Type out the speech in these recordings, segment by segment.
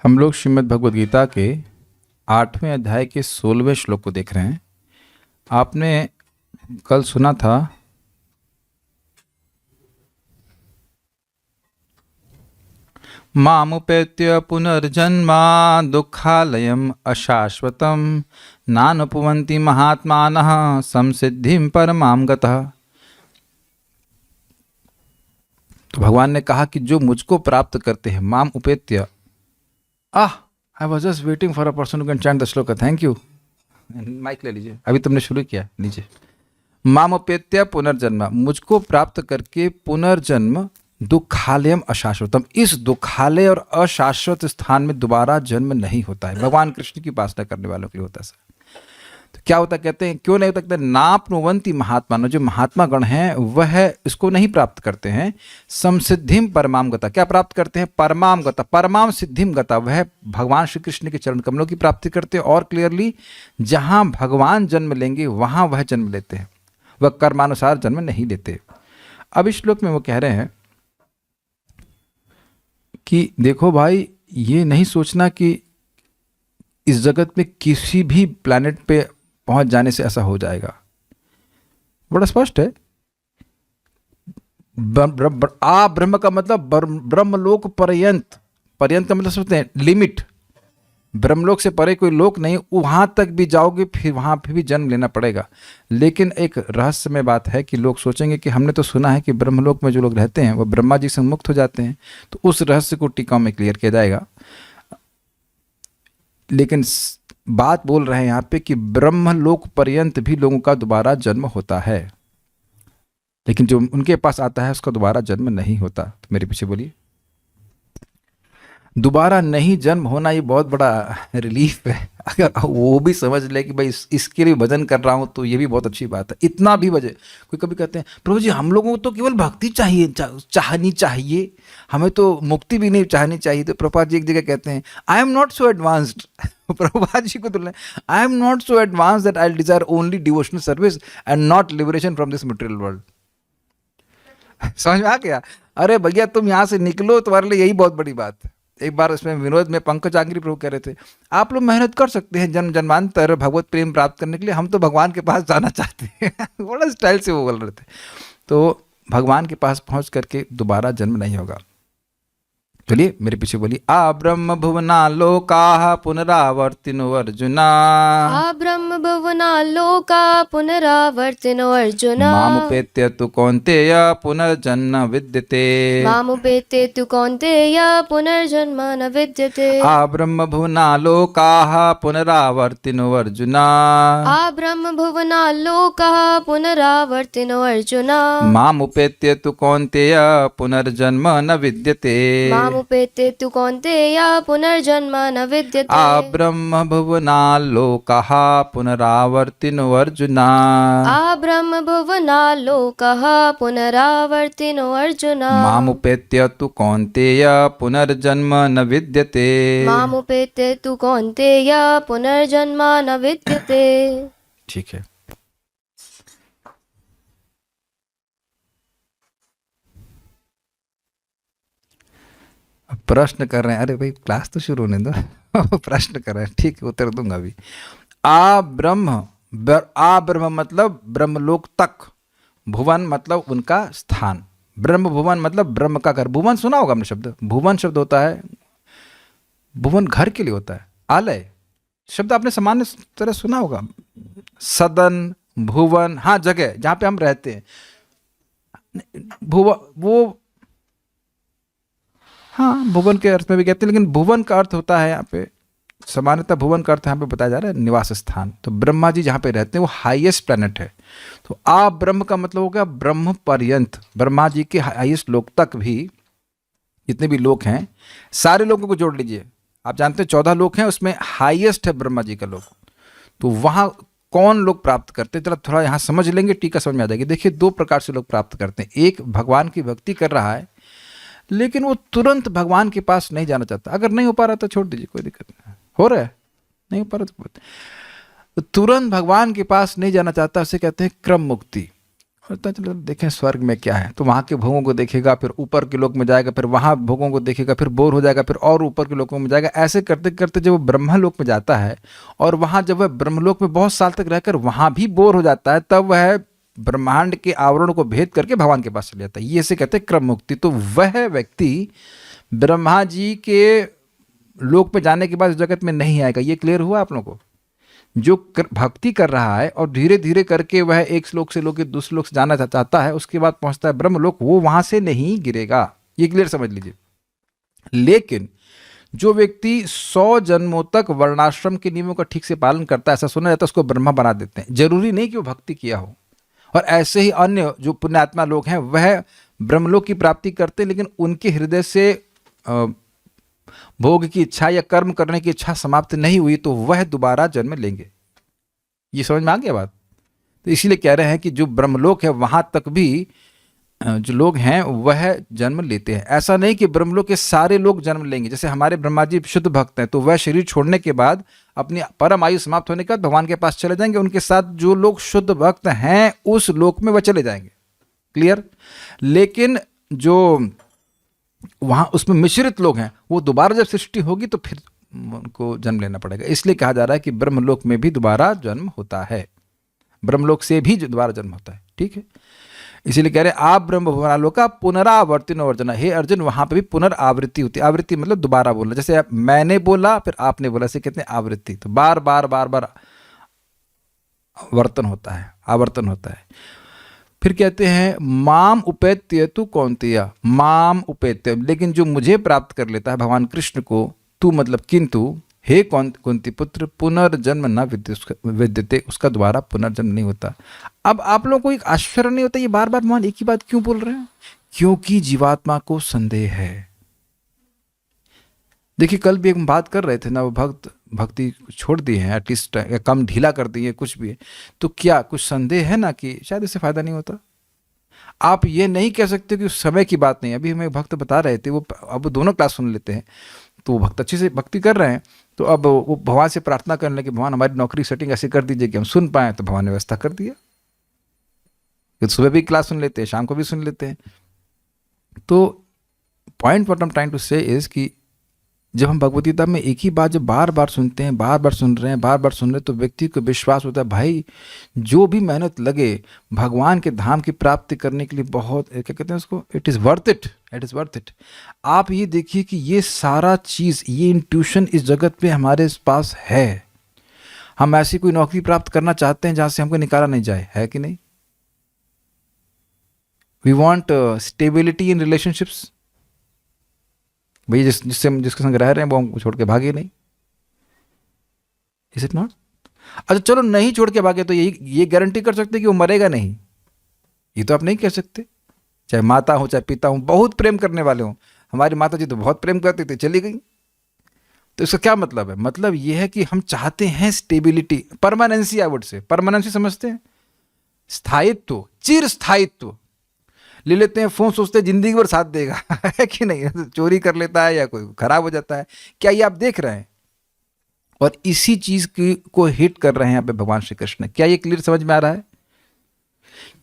हम लोग श्रीमद् भगवद गीता के 8वें अध्याय के 16वें श्लोक को देख रहे हैं। आपने कल सुना था मामुपेत्य पुनर्जन्मा दुःखालयम् अशाश्वतं नानुपवन्ति महात्मानः संसिद्धिं परमां गतः। तो भगवान ने कहा कि जो मुझको प्राप्त करते हैं, माम उपेत्य, I was just waiting for a person who can chant the shloka. Thank you. Mike ले लीजिए, अभी तुमने शुरू किया। लीजिए। माम उपेत्य पुनर्जन्म, मुझको प्राप्त करके पुनर्जन्म दुखालयम अशाश्वतम, इस दुखालय और अशाश्वत स्थान में दोबारा जन्म नहीं होता है। भगवान कृष्ण की उपासना करने वालों के लिए होता है। तो क्या होता, कहते हैं क्यों नहीं होता, कहते हैं नाप्नुवंती महात्मा, जो महात्मा गण हैं वह इसको नहीं प्राप्त करते हैं। समसिद्धिम परमाम गता, क्या प्राप्त करते हैं? परमाम गता, परमाम सिद्धिम गता, वह भगवान श्री कृष्ण के चरण कमलों की प्राप्ति करते हैं। और क्लियरली जहां भगवान जन्म लेंगे वहां वह जन्म लेते हैं, वह कर्मानुसार जन्म नहीं लेते। अब इस श्लोक में वो कह रहे हैं कि देखो भाई, ये नहीं सोचना कि इस जगत में किसी भी प्लैनेट पे पहुंच जाने से ऐसा हो जाएगा। बड़ा स्पष्ट है। ब्रह्म का मतलब ब्रह्मलोक पर्यंत, पर्यंत का मतलब समझते हैं लिमिट। ब्रह्मलोक से परे कोई लोक नहीं, वहां तक भी जाओगे फिर वहां पे भी जन्म लेना पड़ेगा। लेकिन एक रहस्यमय बात है कि लोग सोचेंगे कि हमने तो सुना है कि ब्रह्मलोक में जो लोग रहते हैं वो ब्रह्मा जी से मुक्त हो जाते हैं। तो उस रहस्य को टीका में क्लियर किया जाएगा। लेकिन बात बोल रहे हैं यहाँ पे कि ब्रह्मलोक पर्यंत भी लोगों का दोबारा जन्म होता है, लेकिन जो उनके पास आता है उसका दोबारा जन्म नहीं होता। तो मेरे पीछे बोलिए। दोबारा नहीं जन्म होना ये बहुत बड़ा रिलीफ है। अगर वो भी समझ ले कि भाई इसके लिए भजन कर रहा हूँ तो ये भी बहुत अच्छी बात है। इतना भी भजन, कोई कभी कहते हैं प्रभु जी हम लोगों को तो केवल भक्ति चाहिए, चाहनी चाहिए, हमें तो मुक्ति भी नहीं चाहनी चाहिए। तो प्रभुपाद जी एक जगह कहते हैं I am not so advanced. Prabhupada ji को तो I am not so advance that I desire only devotional service and not liberation from this material world. समझ में आ गया? अरे भैया तुम यहाँ से निकलो, तुम्हारे लिए यही बहुत बड़ी बात है। एक बार इसमें विनोद में पंकज आंग्री प्रभु कह रहे थे आप लोग मेहनत कर सकते हैं जन्म जन्मांतर भगवत प्रेम प्राप्त करने के लिए, हम तो भगवान के पास जाना चाहते हैं। बड़ा स्टाइल से वो बोल रहे थे। तो भगवान के पास पहुंच करके दोबारा जन्म नहीं होगा। चलिए मेरे पीछे बोलिए। आ ब्रह्म भुवना लोका पुनरावर्तिनो अर्जुना, आ ब्रह्म भुवना लोका पुनरावर्तिनो अर्जुना, मामुपेत्य तु कौन्तेय पुनर्जन्म विद्यते, मामुपेत्य तु कौन्तेय पुनर्जन्म न विद्यते। आ ब्रह्म भुवना लोका पुनरावर्तिनो अर्जुना, आ ब्रह्म भुवना लोका पुनरावर्तिनो अर्जुना, मामुपेत्य तु कौन्तेय पुनर्जन्म न विद्यते, मामुपेत्य तु कौन्तेय पुनर्जन्म न विद्यते। आ ब्रह्म भुवना लोकः पुनरावर्तिनो अर्जुना, आ ब्रह्म भुवना लोकः पुनरावर्तिनो अर्जुना, मामुपेत्य तु कौन्तेय पुनर्जन्म न विद्यते, मामुपेत्य तु कौन्तेय पुनर्जन्म न विद्यते। ठीक है। प्रश्न कर रहे हैं, अरे भाई क्लास तो शुरू होने दो। प्रश्न कर रहे हैं, ठीक है, उत्तर दूंगा अभी। आ ब्रह्म मतलब ब्रह्मलोक तक, भुवन मतलब उनका स्थान, ब्रह्म भुवन मतलब ब्रह्म का घर। भुवन सुना होगा हमने शब्द, भुवन शब्द होता है, भुवन घर के लिए होता है। आलय शब्द आपने सामान्य तरह सुना होगा, सदन, भुवन, हाँ जगह जहाँ पे हम रहते हैं। भुवन वो हाँ भुवन के अर्थ में भी कहते हैं, लेकिन भुवन का अर्थ होता है यहाँ पे, सामान्यतः भुवन का अर्थ यहाँ पे बताया जा रहा है निवास स्थान। तो ब्रह्मा जी जहाँ पे रहते हैं वो हाईएस्ट प्लैनेट है। तो आ ब्रह्म का मतलब हो गया ब्रह्म पर्यंत, ब्रह्मा जी के हाईएस्ट लोक तक भी जितने भी लोक हैं सारे लोगों को जोड़ लीजिए। आप जानते हैं 14 लोक हैं, उसमें हाईएस्ट है ब्रह्मा जी का लोक। तो वहाँ कौन लोग प्राप्त करते हैं, जरा थोड़ा यहाँ समझ लेंगे, टीका समझ में आ जाएगी। देखिए 2 प्रकार से लोग प्राप्त करते हैं। एक भगवान की भक्ति कर रहा है लेकिन वो तुरंत भगवान के पास नहीं जाना चाहता। अगर नहीं हो पा रहा तो छोड़ दीजिए, कोई दिक्कत नहीं। हो रहा है नहीं हो पा रहा तो तुरंत भगवान के पास नहीं जाना चाहता, उसे कहते हैं क्रम मुक्ति। होता है, चलो देखें स्वर्ग में क्या है, तो वहाँ के भोगों को देखेगा, फिर ऊपर के लोक में जाएगा, फिर वहाँ भोगों को देखेगा, फिर बोर हो जाएगा, फिर और ऊपर के लोकों में जाएगा। ऐसे करते करते जब वो ब्रह्मलोक में जाता है और वहाँ जब वह ब्रह्मलोक में बहुत साल तक रहकर वहाँ भी बोर हो जाता है, तब वह ब्रह्मांड के आवरण को भेद करके भगवान के पास चले जाता है। ये इसे कहते हैं क्रम मुक्ति। तो वह व्यक्ति ब्रह्मा जी के लोक में जाने के बाद इस जगत में नहीं आएगा। ये क्लियर हुआ आप लोगों को? जो भक्ति कर रहा है और धीरे धीरे करके वह एक श्लोक से लोग दूसरे श्लोक से जाना चाहता है, उसके बाद पहुंचता है ब्रह्मलोक, वो वहां से नहीं गिरेगा। ये क्लियर समझ लीजिए। लेकिन जो व्यक्ति 100 जन्मों तक वर्णाश्रम के नियमों का ठीक से पालन करता है, ऐसा सुना जाता है, उसको ब्रह्मा बना देते हैं। जरूरी नहीं कि वो भक्ति किया हो। और ऐसे ही अन्य जो पुण्यात्मा लोग हैं वह ब्रह्मलोक की प्राप्ति करते हैं, लेकिन उनके हृदय से भोग की इच्छा या कर्म करने की इच्छा समाप्त नहीं हुई, तो वह दोबारा जन्म लेंगे। ये समझ में आ गया बात? तो इसीलिए कह रहे हैं कि जो ब्रह्मलोक है वहां तक भी जो लोग हैं वह जन्म लेते हैं। ऐसा नहीं कि ब्रह्मलोक के सारे लोग जन्म लेंगे। जैसे हमारे ब्रह्मा जी शुद्ध भक्त हैं, तो वह शरीर छोड़ने के बाद अपनी परम आयु समाप्त होने के बाद भगवान के पास चले जाएंगे। उनके साथ जो लोग शुद्ध भक्त हैं उस लोक में वह चले जाएंगे। क्लियर? लेकिन जो वहां उसमें मिश्रित लोग हैं, वो दोबारा जब सृष्टि होगी तो फिर उनको जन्म लेना पड़ेगा। इसलिए कहा जा रहा है कि ब्रह्मलोक में भी दोबारा जन्म होता है, ब्रह्मलोक से भी दोबारा जन्म होता है। ठीक है? इसीलिए कह रहे हैं आप ब्रह्म भुवनालोक का पुनरावर्तिनो अर्जुन। हे अर्जुन, वहां पे भी पुनरावृत्ति होती है। आवृत्ति मतलब दोबारा बोलना। जैसे मैंने बोला फिर आपने बोला, इसे कहते हैं आवृत्ति। तो बार बार बार बार वर्तन होता है, आवर्तन होता है। फिर कहते हैं माम उपेत्य तू कौन्तेय, माम उपेत्य, लेकिन जो मुझे प्राप्त कर लेता है भगवान कृष्ण को, तू मतलब किंतु, हे कुंती पुत्र, पुनर्जन्म न विद्यते, उसका दोबारा पुनर्जन्म नहीं होता। अब आप लोगों को एक आश्चर्य नहीं होता ये बार बार भगवान एक ही बात क्यों बोल रहे हैं? क्योंकि जीवात्मा को संदेह है। देखिए कल भी एक बात कर रहे थे ना, वो भक्ति छोड़ दी है, एटलीस्ट कम ढीला कर दी है, कुछ भी है, तो क्या कुछ संदेह है ना कि शायद इससे फायदा नहीं होता? आप ये नहीं कह सकते कि उस समय की बात नहीं। अभी हमें भक्त बता रहे थे, वो अब दोनों क्लास सुन लेते हैं, तो वो भक्त अच्छे से भक्ति कर रहे हैं, तो अब वो भगवान से प्रार्थना करने लगे, भगवान हमारी नौकरी सेटिंग ऐसे कर दीजिए कि हम सुन पाएँ। तो भगवान ने व्यवस्था कर दिया कि सुबह भी क्लास सुन लेते हैं, शाम को भी सुन लेते हैं। तो point what I am trying to say is कि जब हम भगवद गीता में एक ही बात जब बार बार सुनते हैं, बार बार सुन रहे हैं, बार बार सुन रहे हैं, तो व्यक्ति को विश्वास होता है भाई जो भी मेहनत लगे भगवान के धाम की प्राप्ति करने के लिए, बहुत क्या कहते हैं उसको, it is worth it, it is worth it. आप ये देखिए कि ये सारा चीज़, ये इंट्यूशन इस जगत में हमारे पास है। हम ऐसी कोई नौकरी प्राप्त करना चाहते हैं जहाँ से हमको निकाला नहीं जाए, है कि नहीं? We want stability in relationships. भैया जिसके संग रह रहे हैं वो हमको छोड़ के भागे नहीं। Is it not? अच्छा चलो नहीं छोड़ के भागे तो ये गारंटी कर सकते कि वो मरेगा नहीं? ये तो आप नहीं कह सकते। चाहे माता हो चाहे पिता हो, बहुत प्रेम करने वाले हों। हमारी माता जी तो बहुत प्रेम करती थी, चली गई। तो इसका क्या मतलब है? मतलब ये है कि हम चाहते हैं stability, permanency. I would say permanency समझते हैं? स्थायित्व, चिर स्थायित्व। ले लेते हैं फ़ोन, सोचते हैं ज़िंदगी भर साथ देगा, है कि नहीं? चोरी कर लेता है या कोई ख़राब हो जाता है। क्या ये आप देख रहे हैं? और इसी चीज़ की को हिट कर रहे हैं यहाँ पे भगवान श्री कृष्ण। क्या ये क्लियर समझ में आ रहा है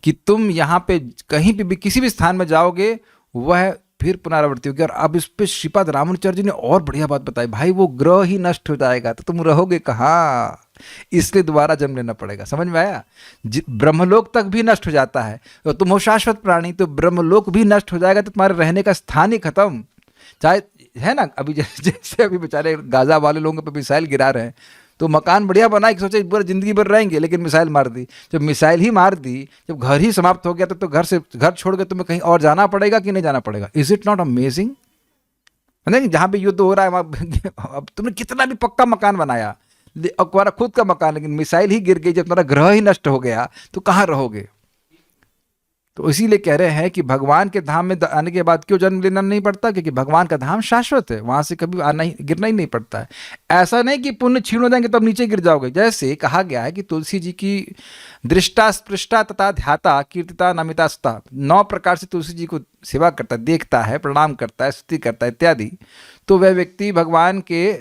कि तुम यहाँ पे कहीं पे भी किसी भी स्थान में जाओगे वह फिर पुनरावृत्ति होगी? और अब इस पे श्रीपाद रामानुचार्य जी ने और बढ़िया बात बताई, भाई वो ग्रह ही नष्ट हो जाएगा तो तुम रहोगे कहाँ? इसलिए दोबारा जन्म लेना पड़ेगा। समझ में आया? ब्रह्मलोक तक भी नष्ट हो जाता है तो तुम हो शाश्वत प्राणी, तो ब्रह्मलोक भी नष्ट हो जाएगा तो तुम्हारे रहने का स्थान ही खत्म। चाहे है ना, अभी जैसे अभी बेचारे गाजा वाले लोगों पे मिसाइल गिरा रहे हैं, तो मकान बढ़िया बना के सोचे पूरा जिंदगी भर रहेंगे, लेकिन मिसाइल मार दी। जब मिसाइल ही मार दी, जब घर ही समाप्त हो गया तो घर छोड़ के तुम्हें कहीं और जाना पड़ेगा कि नहीं जाना पड़ेगा? Is it not amazing? नहीं, जहाँ पे युद्ध हो रहा है अब तुमने कितना भी पक्का मकान बनाया, तुम्हारा खुद का मकान, लेकिन मिसाइल ही गिर गई, जब तुम्हारा ग्रह ही नष्ट हो गया तो कहाँ रहोगे? तो इसीलिए कह रहे हैं कि भगवान के धाम में आने के बाद क्यों जन्म लेना नहीं पड़ता? क्योंकि भगवान का धाम शाश्वत है, वहां से कभी आना ही गिरना ही नहीं पड़ता है। ऐसा नहीं कि पुण्य छीण हो जाएंगे तब नीचे गिर जाओगे। जैसे कहा गया है कि तुलसी जी की दृष्टा स्पृष्टा तथा ध्याता कीर्तिता नमिता स्तः, 9 प्रकार से तुलसी जी को सेवा करता है, देखता है, प्रणाम करता है, स्तुति करता है इत्यादि। तो वह व्यक्ति भगवान के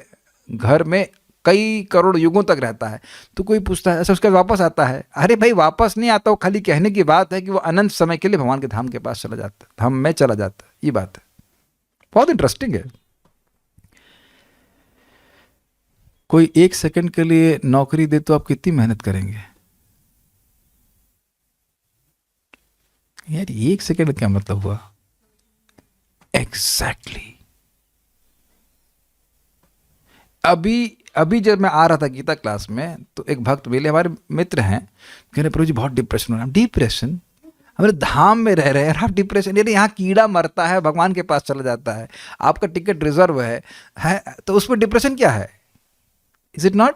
घर में कई करोड़ युगों तक रहता है। तो कोई पूछता है अच्छा उसके बाद वापस आता है, अरे भाई वापस नहीं आता, वो खाली कहने की बात है कि वो अनंत समय के लिए भगवान के धाम के पास चला जाता है, धाम में चला जाता है, ये बात है। बहुत इंटरेस्टिंग है। कोई 1 सेकंड के लिए नौकरी दे तो आप कितनी मेहनत करेंगे यार? 1 सेकंड क्या मतलब हुआ? एग्जैक्टली अभी जब मैं आ रहा था गीता क्लास में तो एक भक्त मिले, हमारे मित्र हैं, कह रहे प्रभु जी बहुत डिप्रेशन हो रहा है। डिप्रेशन? हमारे धाम में रह रहे हैं आप डिप्रेशन? यानी यहाँ कीड़ा मरता है भगवान के पास चला जाता है, आपका टिकट रिजर्व है तो उसमें डिप्रेशन क्या है? Is it not?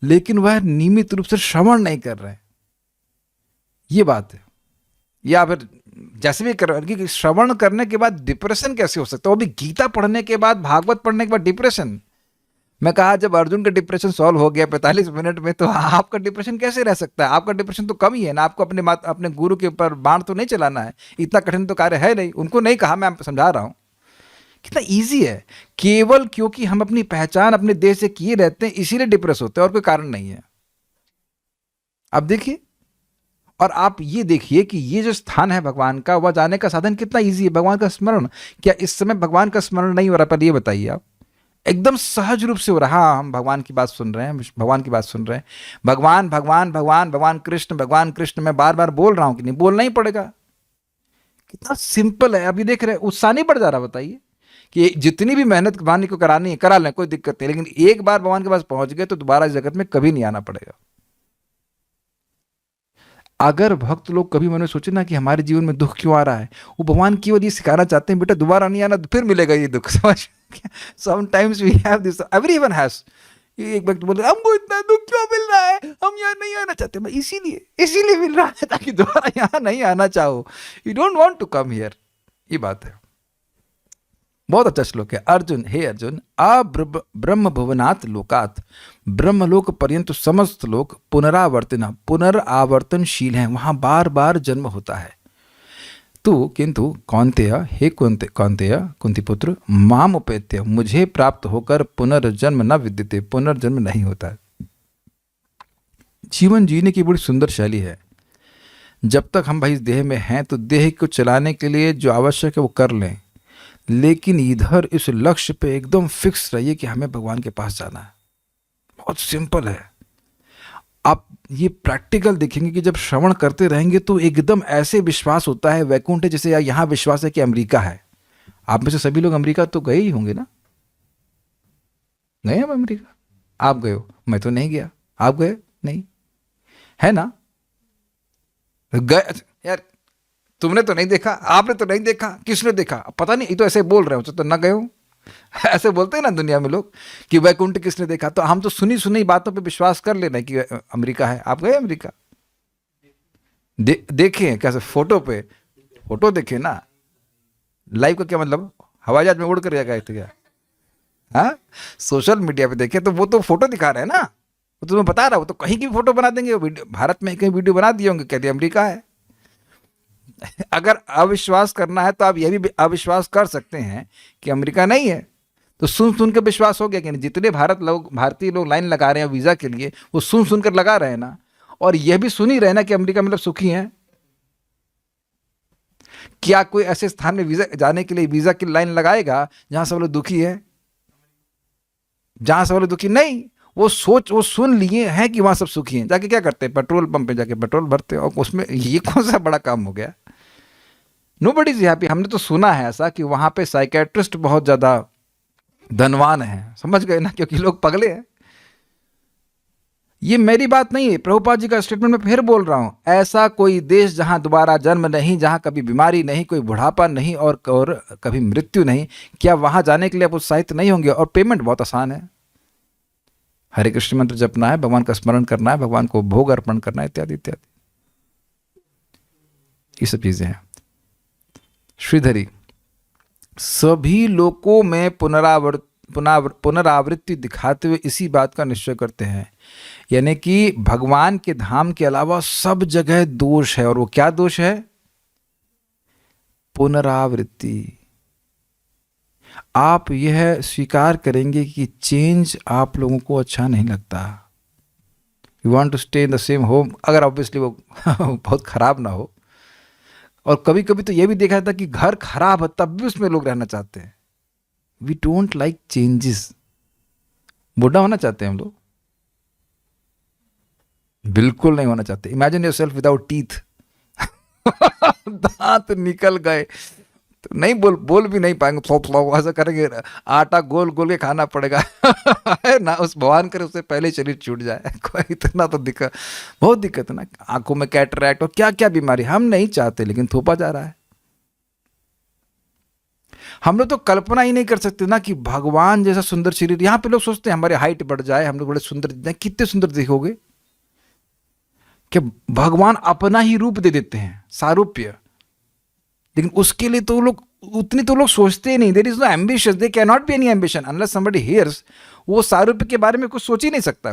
लेकिन वह नियमित रूप से श्रवण नहीं कर रहे हैं, ये बात है। या फिर जैसे भी कर रहे हैं कि श्रवण करने के बाद डिप्रेशन कैसे हो सकता है, वो भी गीता पढ़ने के बाद, भागवत पढ़ने के बाद डिप्रेशन। मैं कहा जब अर्जुन का डिप्रेशन सॉल्व हो गया 45 मिनट में, तो आपका डिप्रेशन कैसे रह सकता है? आपका डिप्रेशन तो कम ही है ना, आपको अपने गुरु के ऊपर बाण तो नहीं चलाना है, इतना कठिन तो कार्य है नहीं। उनको नहीं कहा, मैं समझा रहा हूँ कितना इजी है। केवल क्योंकि हम अपनी पहचान अपने देश से किए रहते हैं इसीलिए डिप्रेस होते हैं, और कोई कारण नहीं है। अब देखिए, और आप ये देखिए कि ये जो स्थान है भगवान का, वह जाने का साधन कितना इजी है, भगवान का स्मरण। क्या इस समय भगवान का स्मरण नहीं हो रहा? पहले ये बताइए आप। एकदम सहज रूप से हो रहा। हाँ, हम भगवान की बात सुन रहे हैं, भगवान की बात सुन रहे हैं, भगवान भगवान भगवान भगवान कृष्ण, भगवान कृष्ण। मैं बार बार बोल रहा हूं कि नहीं? बोलना ही पड़ेगा। कितना सिंपल है। अभी देख रहे हैं उत्साह नहीं बढ़ जा रहा? बताइए कि जितनी भी मेहनत भगवान को करानी है करा लें, कोई दिक्कत नहीं, लेकिन एक बार भगवान के पास पहुंच गए तो दोबारा इस जगत में कभी नहीं आना पड़ेगा। अगर भक्त लोग कभी मन में सोचे ना कि हमारे जीवन में दुख क्यों आ रहा है, वो भगवान केवल ये सिखाना चाहते हैं बेटा दोबारा नहीं आना, फिर मिलेगा ये दुख। समझ? Sometimes we have this, everyone has. एक व्यक्ति बोले हमको इतना दुख क्यों मिल रहा है, हम यहाँ नहीं आना चाहते। मैं इसीलिए मिल रहा है ताकि दोबारा यहाँ नहीं आना चाहो। You don't want to come here, ये बात है। बहुत अच्छा श्लोक है। अर्जुन, हे अर्जुन, ब्रह्म भुवनात् लोकात्, ब्रह्मलोक पर्यंत समस्त लोक पुनरावर्तनशील हैं, वहां बार बार जन्म होता है। तो किंतु कौन्तेय, हे कौन्तेय कुंती पुत्र, माम उपेत्य, मुझे प्राप्त होकर पुनर्जन्म न विद्यते, पुनर्जन्म नहीं होता है। जीवन जीने की बड़ी सुंदर शैली है। जब तक हम भाई इस देह में हैं तो देह को चलाने के लिए जो आवश्यक है वो कर लें, लेकिन इधर इस लक्ष्य पे एकदम फिक्स रहिए कि हमें भगवान के पास जाना है। बहुत सिंपल है। आप ये प्रैक्टिकल देखेंगे कि जब श्रवण करते रहेंगे तो एकदम ऐसे विश्वास होता है वैकुंठ है, जैसे यहाँ विश्वास है कि अमेरिका है। आप में से सभी लोग अमेरिका तो गए ही होंगे ना? गए हम अमेरिका? आप गए हो? मैं तो नहीं गया। आप गए? नहीं है ना? गए यार, तुमने तो नहीं देखा, आपने तो नहीं देखा, किसने देखा पता नहीं, ये तो ऐसे बोल रहे हो तो ना गए हो। ऐसे बोलते हैं ना दुनिया में लोग कि वैकुंठ किसने देखा। तो हम तो सुनी सुनी बातों पे विश्वास कर लेना कि अमेरिका है। आप गए अमेरिका? देखे कैसे? फोटो पे फोटो देखे ना। लाइव का क्या मतलब? हवाई जहाज में उड़ कर गए थे क्या? हाँ, सोशल मीडिया पे देखे तो वो तो फोटो दिखा रहे हैं ना, वो तुम्हें बता रहा, वो तो कहीं की भी फोटो बना देंगे। भारत में कहीं वीडियो बना दिए होंगे, कहते अमेरिका है। अगर अविश्वास करना है तो आप यह भी अविश्वास कर सकते हैं कि अमेरिका नहीं है। तो सुन सुन के विश्वास हो गया कि नहीं? जितने भारतीय लोग लाइन लगा रहे हैं वीज़ा के लिए, वो सुन सुन कर लगा रहे हैं ना, और यह भी सुन ही रहे ना कि अमेरिका मतलब सुखी है। क्या कोई ऐसे स्थान में वीजा जाने के लिए वीजा की लाइन लगाएगा जहां सब लोग दुखी है? जहां सब लोग दुखी नहीं, वो सुन लिए हैं कि वहां सब सुखी हैं, जाके क्या करते हैं? पेट्रोल पंप पे जाके पेट्रोल भरते हैं। और उसमें ये कौन सा बड़ा काम हो गया? Nobody is happy. हमने तो सुना है ऐसा कि वहां पे साइकेट्रिस्ट बहुत ज्यादा धनवान है, समझ गए ना, क्योंकि लोग पगले हैं। ये मेरी बात नहीं है, प्रभुपाद जी का स्टेटमेंट मैं फिर बोल रहा हूं। ऐसा कोई देश जहां दोबारा जन्म नहीं, जहां कभी बीमारी नहीं, कोई बुढ़ापा नहीं और कभी मृत्यु नहीं, क्या वहां जाने के लिए आप उत्साहित नहीं होंगे? और पेमेंट बहुत आसान है। हरे कृष्ण मंत्र जपना है, भगवान का स्मरण करना है, भगवान को भोग अर्पण करना है, इत्यादि इत्यादि, ये सब चीजें हैं। श्रीधरी, सभी लोकों में पुनरावृत्ति दिखाते हुए इसी बात का निश्चय करते हैं, यानी कि भगवान के धाम के अलावा सब जगह दोष है। और वो क्या दोष है? पुनरावृत्ति। आप यह स्वीकार करेंगे कि चेंज आप लोगों को अच्छा नहीं लगता, you want to stay in the same home, अगर ऑब्वियसली वो बहुत ख़राब ना हो। और कभी कभी तो ये भी देखा जाता है कि घर खराब है तब भी उसमें लोग रहना चाहते हैं। We don't like changes. बूढ़ा होना चाहते हैं हम लोग? बिल्कुल नहीं होना चाहते। Imagine your self without teeth. दांत निकल गए तो नहीं बोल भी नहीं पाएंगे, फ्लॉप फ्लॉप ऐसा करेंगे, आटा गोल गोल के खाना पड़ेगा। है ना, उस भगवान करे उससे पहले शरीर छूट जाए। कोई इतना तो दिक्कत, बहुत दिक्कत है ना, आंखों में कैटरैक्ट और क्या क्या बीमारी हम नहीं चाहते, लेकिन थोपा जा रहा है। हम लोग तो कल्पना ही नहीं कर सकते ना कि भगवान जैसा सुंदर शरीर, यहाँ पे लोग सोचते हैं हमारी हाइट बढ़ जाए, हम लोग बड़े सुंदर दिखते हैं। कितने सुंदर दिखोगे कि भगवान अपना ही रूप दे देते हैं, सारूप्य। लेकिन उसके लिए तो लोग उतनी तो लोग सोचते ही नहीं। There is no ambition, they can not be any ambition unless somebody hears. वो सारूप्य के बारे में कुछ सोच ही नहीं सकता।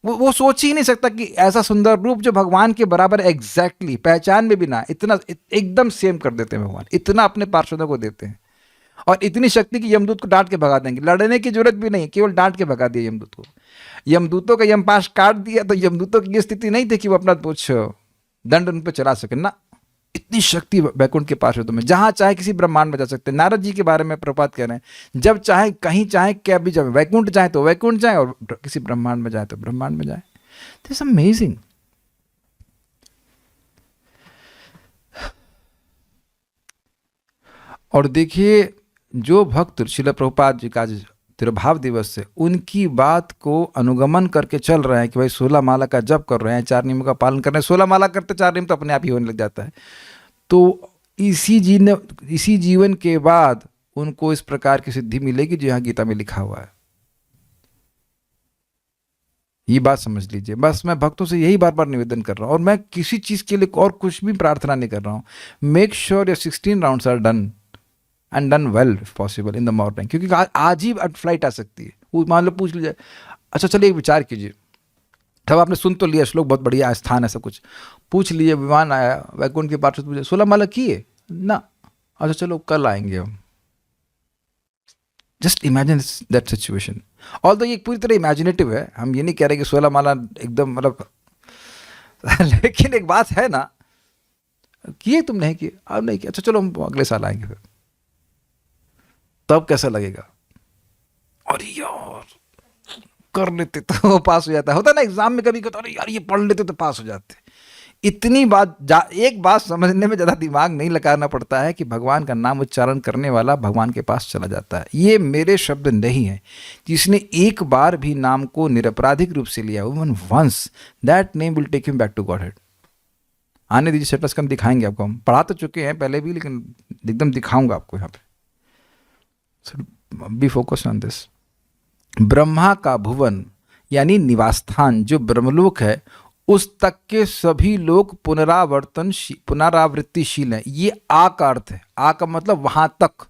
वो सोच ही नहीं सकता कि ऐसा सुंदर रूप जो भगवान के बराबर एग्जैक्टली पहचान में भी ना, इतना एकदम सेम कर देते हैं भगवान, इतना अपने पार्षदों को देते हैं। और इतनी शक्ति कि यमदूत को डांट के भगा देंगे, लड़ने की जरूरत भी नहीं, केवल डांट के भगा दिया यमदूत को। यमदूतों का यमपाश काट दिया तो यमदूतों की ये स्थिति नहीं थी कि वो अपना कुछ दंड उन पर चला सके ना। इतनी शक्ति वैकुंठ के पार्षदों में, जहां चाहे किसी ब्रह्मांड में जा सकते हैं। नारद जी के बारे में प्रपात कह रहे हैं, जब चाहे कहीं चाहे क्या भी जाए, वैकुंठ जाए तो वैकुंठ जाए और किसी ब्रह्मांड में जाए तो ब्रह्मांड में जाए। This amazing. और देखिए, जो भक्त शिला प्रभुपाद जी का आज तिरुभाव दिवस है, उनकी बात को अनुगमन करके चल रहे हैं कि भाई 16 माला का जप कर रहे हैं, 4 नियमों का पालन कर रहे हैं। 16 माला करते 4 नियम तो अपने आप ही होने लग जाता है। तो इसी जीवन के बाद उनको इस प्रकार की सिद्धि मिलेगी जो यहाँ गीता में लिखा हुआ है। ये बात समझ लीजिए। बस मैं भक्तों से यही बार बार निवेदन कर रहा हूँ, और मैं किसी चीज़ के लिए और कुछ भी प्रार्थना नहीं कर रहा हूँ। Make sure your 16 rounds are done and done well if possible in the morning, क्योंकि आज ही फ्लाइट आ सकती है। वो मान लो पूछ लीजिए, अच्छा चलिए एक विचार कीजिए, तब आपने सुन तो लिया श्लोक बहुत बढ़िया स्थान है, सब कुछ पूछ लिए, विमान आया, वैकुंठ के पार्षद पूछे 16 माला किए ना, अच्छा चलो कल आएंगे हम। Just imagine that situation. Although ये पूरी तरह इमेजिनेटिव है, हम ये नहीं कह रहे कि 16 माला एकदम मतलब लेकिन एक बात है ना, किए तुम नहीं किए, अब नहीं किया, अच्छा चलो हम अगले साल आएंगे फिर, तब कैसा लगेगा। अरे यार कर लेते तो पास हो जाता, होता ना एग्जाम में कभी कहता अरे यार ये पढ़ लेते तो पास हो जाते। इतनी बात एक बात समझने में ज़्यादा दिमाग नहीं लगाना पड़ता है कि भगवान का नाम उच्चारण करने वाला भगवान के पास चला जाता है। ये मेरे शब्द नहीं है। जिसने एक बार भी नाम को निरपराधिक रूप से लिया, even once, that name will take him back to Godhead. आने दीजिए सेटल्स, हम दिखाएंगे आपको, हम पढ़ा तो चुके हैं पहले भी, लेकिन एकदम दिखाऊंगा आपको यहाँ पे। So be focus on this. Brahma का भुवन यानी निवासस्थान जो ब्रह्मलोक है, उस तक के सभी लोग पुनरावृत्तिशील हैं। ये आ का अर्थ है, आ का मतलब वहां तक,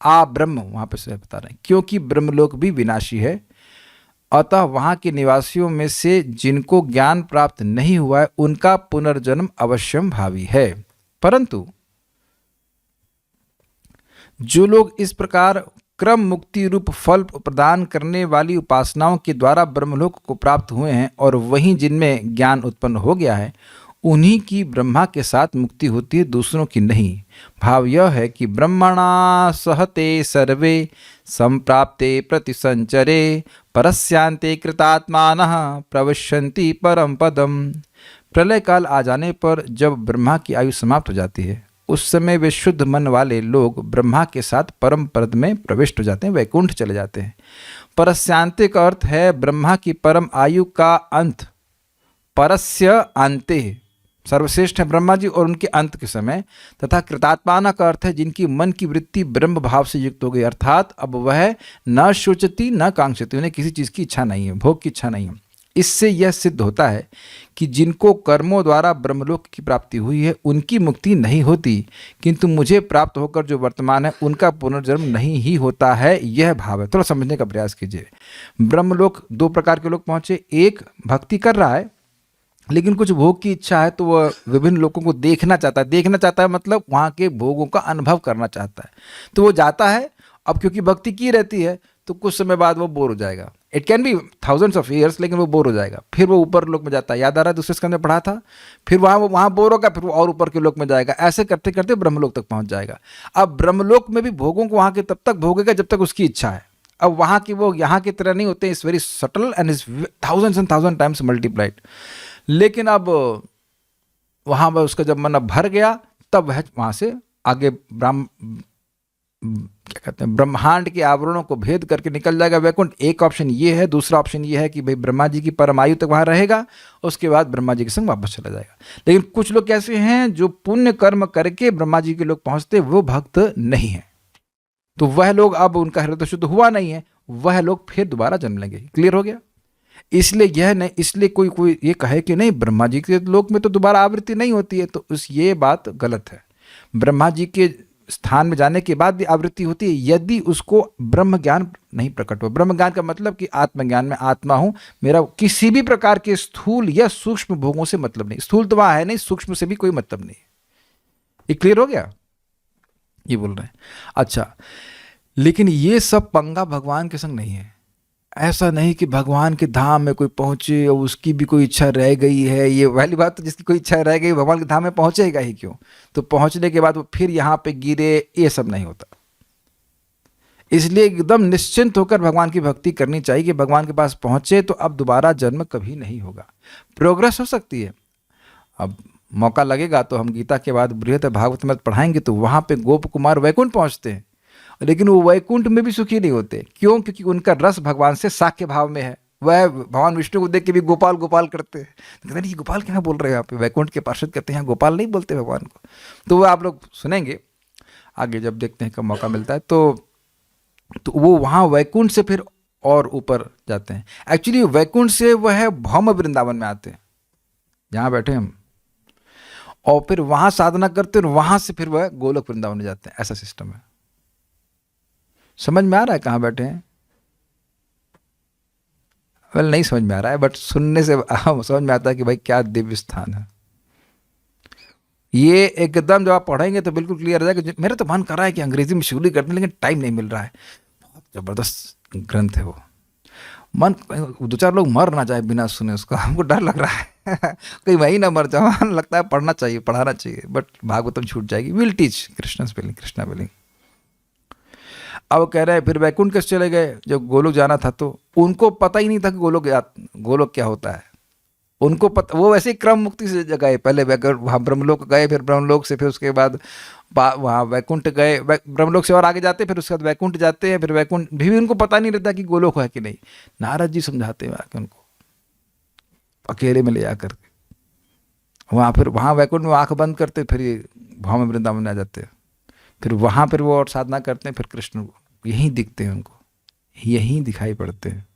आ ब्रह्म वहां पे से बता रहे हैं, क्योंकि ब्रह्मलोक भी विनाशी है। अतः वहां के निवासियों में से जिनको ज्ञान प्राप्त नहीं हुआ है, उनका पुनर्जन्म अवश्यम भावी है। परंतु जो लोग इस प्रकार क्रम मुक्ति रूप फल प्रदान करने वाली उपासनाओं के द्वारा ब्रह्मलोक को प्राप्त हुए हैं और वहीं जिनमें ज्ञान उत्पन्न हो गया है, उन्हीं की ब्रह्मा के साथ मुक्ति होती है, दूसरों की नहीं। भाव यह है कि ब्रह्मणा सहते सर्वे संप्राप्ते प्रतिसंचरे परस्यांते कृतात्मानः प्रविशन्ति परम पदम। प्रलय काल आ जाने पर जब ब्रह्मा की आयु समाप्त हो जाती है, उस समय वे शुद्ध मन वाले लोग ब्रह्मा के साथ परम पद में प्रविष्ट हो जाते हैं, वैकुंठ चले जाते हैं। परस्यांते का अर्थ है ब्रह्मा की परम आयु का अंत। परस्य अंते सर्वश्रेष्ठ है ब्रह्मा जी और उनके अंत के समय। तथा कृतात्माना का अर्थ है जिनकी मन की वृत्ति ब्रह्म भाव से युक्त हो गई, अर्थात अब वह न शोचती न कांक्षती, उन्हें किसी चीज़ की इच्छा नहीं है, भोग की इच्छा नहीं है। इससे यह सिद्ध होता है कि जिनको कर्मों द्वारा ब्रह्मलोक की प्राप्ति हुई है उनकी मुक्ति नहीं होती, किंतु मुझे प्राप्त होकर जो वर्तमान है उनका पुनर्जन्म नहीं ही होता है। यह भाव है। थोड़ा समझने का प्रयास कीजिए। ब्रह्मलोक 2 प्रकार के लोग पहुंचे। एक भक्ति कर रहा है लेकिन कुछ भोग की इच्छा है, तो वह विभिन्न लोगों को देखना चाहता है। देखना चाहता है मतलब वहाँ के भोगों का अनुभव करना चाहता है, तो वो जाता है अब क्योंकि भक्ति की रहती है तो कुछ समय बाद वो बोर हो जाएगा, it can be thousands of years, लेकिन वो बोर हो जाएगा, फिर वो ऊपर लोक में जाता है। याद आ रहा है दूसरे स्कंद में पढ़ा था, फिर वहाँ बोर होगा, फिर वो और ऊपर के लोक में जाएगा, ऐसे करते करते ब्रह्मलोक तक पहुंच जाएगा। अब ब्रह्मलोक में भी भोगों को वहाँ के तब तक भोगेगा जब तक उसकी इच्छा है। अब वहाँ की वो यहाँ की तरह नहीं होते, it's very subtle and is thousands and thousand times multiplied. लेकिन अब वहाँ पर उसका जब मन अब भर गया तब वह वहाँ से आगे क्या कहते हैं ब्रह्मांड के आवरणों को भेद करके निकल जाएगा वैकुंठ। एक ऑप्शन ये है, दूसरा ऑप्शन ये है कि भाई ब्रह्मा जी की परमायु तक वहाँ रहेगा, उसके बाद ब्रह्मा जी के संग वापस चला जाएगा। लेकिन कुछ लोग कैसे हैं जो पुण्य कर्म करके ब्रह्मा जी के लोग पहुँचते, वो भक्त नहीं है, तो वह लोग अब उनका हृदय शुद्ध हुआ नहीं है, वह लोग फिर दोबारा जन्म लेंगे। क्लियर हो गया? इसलिए यह नहीं, इसलिए कोई ये कहे कि नहीं ब्रह्मा जी के लोक में तो दोबारा आवृत्ति नहीं होती है, तो ये बात गलत है। ब्रह्मा जी के स्थान में जाने के बाद भी आवृत्ति होती है यदि उसको ब्रह्म ज्ञान नहीं प्रकट हो। ब्रह्म ज्ञान का मतलब कि आत्मज्ञान में आत्मा हूं, मेरा किसी भी प्रकार के स्थूल या सूक्ष्म भोगों से मतलब नहीं। स्थूल तो वहां है नहीं, सूक्ष्म से भी कोई मतलब नहीं। ये क्लियर हो गया? ये बोल रहे हैं। अच्छा, लेकिन ये सब पंगा भगवान के संग नहीं है। ऐसा नहीं कि भगवान के धाम में कोई पहुंचे और उसकी भी कोई इच्छा रह गई है। ये पहली बात तो, जिसकी कोई इच्छा रह गई भगवान के धाम में पहुंचेगा ही क्यों? तो पहुंचने के बाद वो फिर यहाँ पे गिरे, ये सब नहीं होता। इसलिए एकदम निश्चिंत होकर भगवान की भक्ति करनी चाहिए कि भगवान के पास पहुंचे तो अब दोबारा जन्म कभी नहीं होगा। प्रोग्रेस हो सकती है। अब मौका लगेगा तो हम गीता के बाद बृहत भागवत में पढ़ाएंगे, तो वहाँ पे गोप कुमार वैकुंठ पहुँचते हैं, लेकिन वो वैकुंठ में भी सुखी नहीं होते। क्यों? क्योंकि उनका रस भगवान से साक्य भाव में है। वह भगवान विष्णु को देख के भी गोपाल गोपाल करते हैं। कहते नहीं, ये गोपाल क्या बोल रहे हैं यहाँ पे? वैकुंठ के पार्षद कहते हैं गोपाल नहीं बोलते भगवान को। तो वो आप लोग सुनेंगे आगे जब देखते हैं कब मौका मिलता है। तो वो वहाँ वैकुंठ से फिर और ऊपर जाते हैं। एक्चुअली वैकुंठ से वह भौम वृंदावन में आते हैं जहाँ बैठे हम, और फिर वहाँ साधना करते हैं, और वहाँ से फिर वह गोलोक वृंदावन में जाते हैं। ऐसा सिस्टम है। समझ में आ रहा है कहाँ बैठे हैं? वेल, नहीं समझ में आ रहा है, बट सुनने से समझ में आता है कि भाई क्या दिव्य स्थान है ये। एकदम जब आप पढ़ेंगे तो बिल्कुल क्लियर हो जाएगा। मेरा तो मन कर रहा है कि अंग्रेजी में शुरू करते हैं, लेकिन टाइम नहीं मिल रहा है। बहुत ज़बरदस्त ग्रंथ है वो। मन, दो चार लोग मर ना जाए बिना सुने उसको, हमको डर लग रहा है कहीं वही ना मर जाओ। लगता है पढ़ना चाहिए, पढ़ाना चाहिए, बट भागवतम छूट जाएगी। Will teach Krishna spelling, Krishna spelling. अब कह रहे हैं फिर वैकुंठ कैसे चले गए? जब गोलोक जाना था तो उनको पता ही नहीं था कि गोलोक क्या होता है। उनको पता, वो वैसे ही क्रम मुक्ति से गए। पहले वहाँ ब्रह्मलोक गए, फिर ब्रह्मलोक से फिर उसके बाद वहाँ वैकुंठ गए। ब्रह्मलोक से और आगे जाते, फिर उसके बाद वैकुंठ जाते हैं। फिर वैकुंठ भी उनको पता नहीं रहता कि गोलोक है कि नहीं। नारद जी समझाते हैं आके उनको, अकेले में ले जाकर के वहाँ। फिर वहाँ वैकुंठ में आँख बंद करते, फिर ये भौम वृंदावन में आ जाते हैं। फिर वहाँ फिर वो और साधना करते हैं, फिर कृष्ण यहीं दिखते हैं, उनको यहीं दिखाई पड़ते हैं।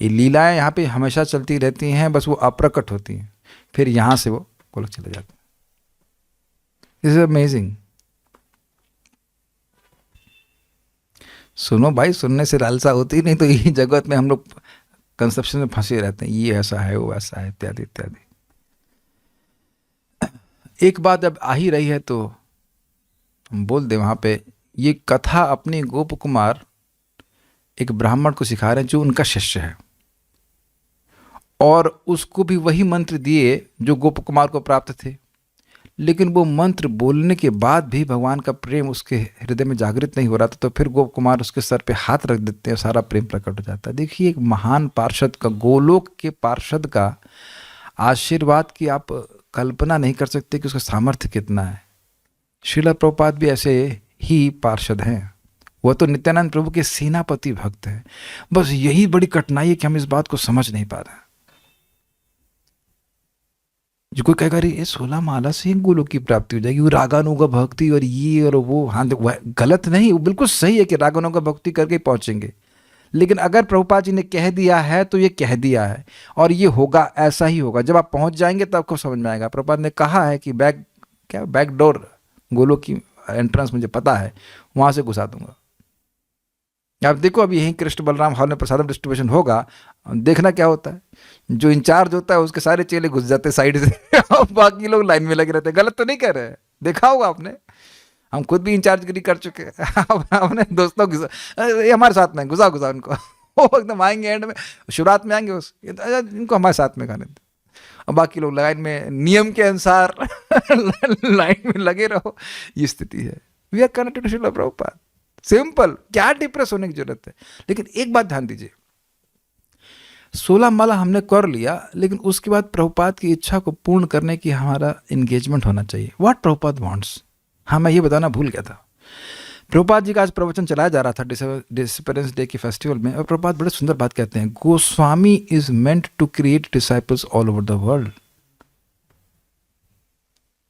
ये लीलाएं यहाँ पे हमेशा चलती रहती हैं, बस वो अप्रकट होती हैं। फिर यहाँ से वो गोलोक चले जाते हैं। This is amazing. सुनो भाई, सुनने से लालसा होती नहीं तो यही जगत में हम लोग कंसेप्शन में फंसे रहते हैं, ये ऐसा है, वो ऐसा है, इत्यादि इत्यादि। एक बात जब आ ही रही है तो हम बोल दे वहाँ पे। ये कथा अपनी गोप कुमार एक ब्राह्मण को सिखा रहे हैं जो उनका शिष्य है, और उसको भी वही मंत्र दिए जो गोप कुमार को प्राप्त थे। लेकिन वो मंत्र बोलने के बाद भी भगवान का प्रेम उसके हृदय में जागृत नहीं हो रहा था, तो फिर गोप कुमार उसके सर पे हाथ रख देते हैं, सारा प्रेम प्रकट हो जाता है। देखिए, एक महान पार्षद का, गोलोक के पार्षद का आशीर्वाद की आप कल्पना नहीं कर सकते कि उसका सामर्थ्य कितना है। श्रील प्रभुपाद भी ऐसे ही पार्षद हैं। वह तो नित्यानंद प्रभु के सेनापति भक्त हैं। बस यही बड़ी कठिनाई है कि हम इस बात को समझ नहीं पा रहे। जो कोई कहेगा ये 16 माला से ही गोलोक की प्राप्ति हो जाएगी, वो रागानुगा भक्ति और ये और वो, हाँ गलत नहीं, वो बिल्कुल सही है कि रागानुगा भक्ति करके पहुंचेंगे। लेकिन अगर प्रभुपाद जी ने कह दिया है तो ये कह दिया है, और ये होगा, ऐसा ही होगा। जब आप पहुंच जाएंगे तब आपको समझ में आएगा। प्रभुपाद ने कहा है कि बैक डोर, गोलोक की एंट्रेंस मुझे पता है, वहां से घुसा दूंगा। आप देखो, अभी यहीं कृष्ण बलराम हॉल में प्रसादम डिस्ट्रीब्यूशन होगा, देखना क्या होता है। जो इंचार्ज होता है उसके सारे चेले घुस जाते साइड से और बाकी लोग लाइन में लगे रहते हैं। गलत तो नहीं कह रहे हैं, देखा होगा आपने। हम खुद भी इंचार्जगिरी कर चुके हैं अपने दोस्तों के साथ, ये हमारे साथ में घुसा घुसा उनको वो एकदम आएंगे एंड में, शुरुआत में आएंगे इनको हमारे साथ में खाने दे, और बाकी लोग लाइन में नियम के अनुसार लाइन में लगे रहो। ये स्थिति है। We are connected to Srila Prabhupada. Simple, क्या डिप्रेस होने की जरूरत है। लेकिन एक बात ध्यान दीजिए, 16 माला हमने कर लिया, लेकिन उसके बाद प्रभुपाद की इच्छा को पूर्ण करने की हमारा एंगेजमेंट होना चाहिए। What Prabhupada wants. हाँ, मैं ये बताना भूल गया था। प्रभुपाद जी का आज प्रवचन चलाया जा रहा था डिसिपरेंस डे के फेस्टिवल में, और प्रभुपाद बड़े सुंदर बात कहते हैं, Goswami is meant to create disciples all over the world.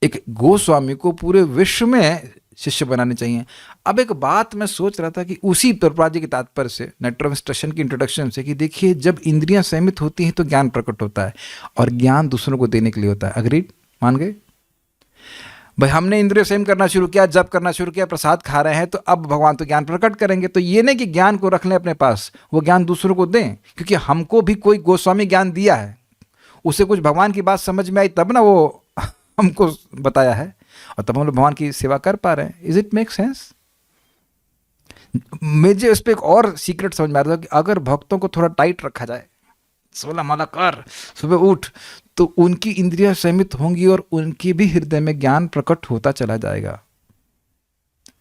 एक गोस्वामी को पूरे विश्व में शिष्य बनाने चाहिए। अब एक बात मैं सोच रहा था कि उसी प्रभुपाद जी के तात्पर्य से, नेटर ऑफ इंस्ट्रक्शन की इंट्रोडक्शन से, कि देखिए जब इंद्रियां संयमित होती हैं तो ज्ञान प्रकट होता है, और ज्ञान दूसरों को देने के लिए होता है। अग्रीड, मान गए भाई। हमने इंद्रिय संयम करना शुरू किया, जप करना शुरू किया, प्रसाद खा रहे हैं, तो अब भगवान तो ज्ञान प्रकट करेंगे। तो ये नहीं कि ज्ञान को रख लें अपने पास, वो ज्ञान दूसरों को दें, क्योंकि हमको भी कोई गोस्वामी ज्ञान दिया है, उसे कुछ भगवान की बात समझ में आई तब ना वो हमको बताया है, और तब हम लोग भगवान की सेवा कर पा रहे हैं। Is it make sense. मुझे उस पर एक और सीक्रेट समझ में आ रहा था कि अगर भक्तों को थोड़ा टाइट रखा जाए, 16 माला कर, सुबह उठ, तो उनकी इंद्रियां संयमित होंगी और उनके भी हृदय में ज्ञान प्रकट होता चला जाएगा।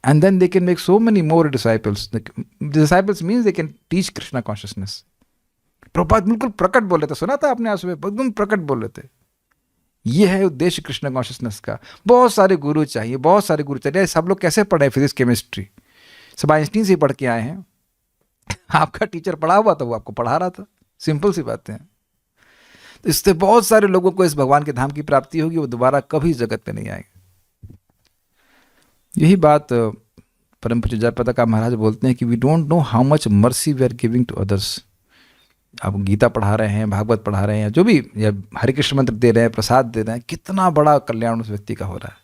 And then they can make so many more disciples. Disciples means they can teach Krishna consciousness. Prabhupada बिल्कुल प्रकट बोल रहे थे, सुना था आपने आज सुबह, एकदम प्रकट बोल रहे थे। ये है उद्देश्य कृष्णा कॉन्शियसनेस का। बहुत सारे गुरु चाहिए, बहुत सारे गुरु चाहिए। सब लोग कैसे पढ़े फिजिक्स केमिस्ट्री, सब आइंस्टीन से पढ़ के आए हैं। आपका टीचर पढ़ा हुआ था, वो आपको पढ़ा रहा था। सिंपल सी बातें हैं। तो इससे बहुत सारे लोगों को इस भगवान के धाम की प्राप्ति होगी, वो दोबारा कभी जगत में नहीं आएंगे। यही बात परम पूज्य जयप्रदा महाराज बोलते हैं कि we don't know how much mercy we are giving to others. आप गीता पढ़ा रहे हैं, भागवत पढ़ा रहे हैं, जो भी, या हरे कृष्ण मंत्र दे रहे हैं, प्रसाद दे रहे हैं, कितना बड़ा कल्याण उस व्यक्ति का हो रहा है।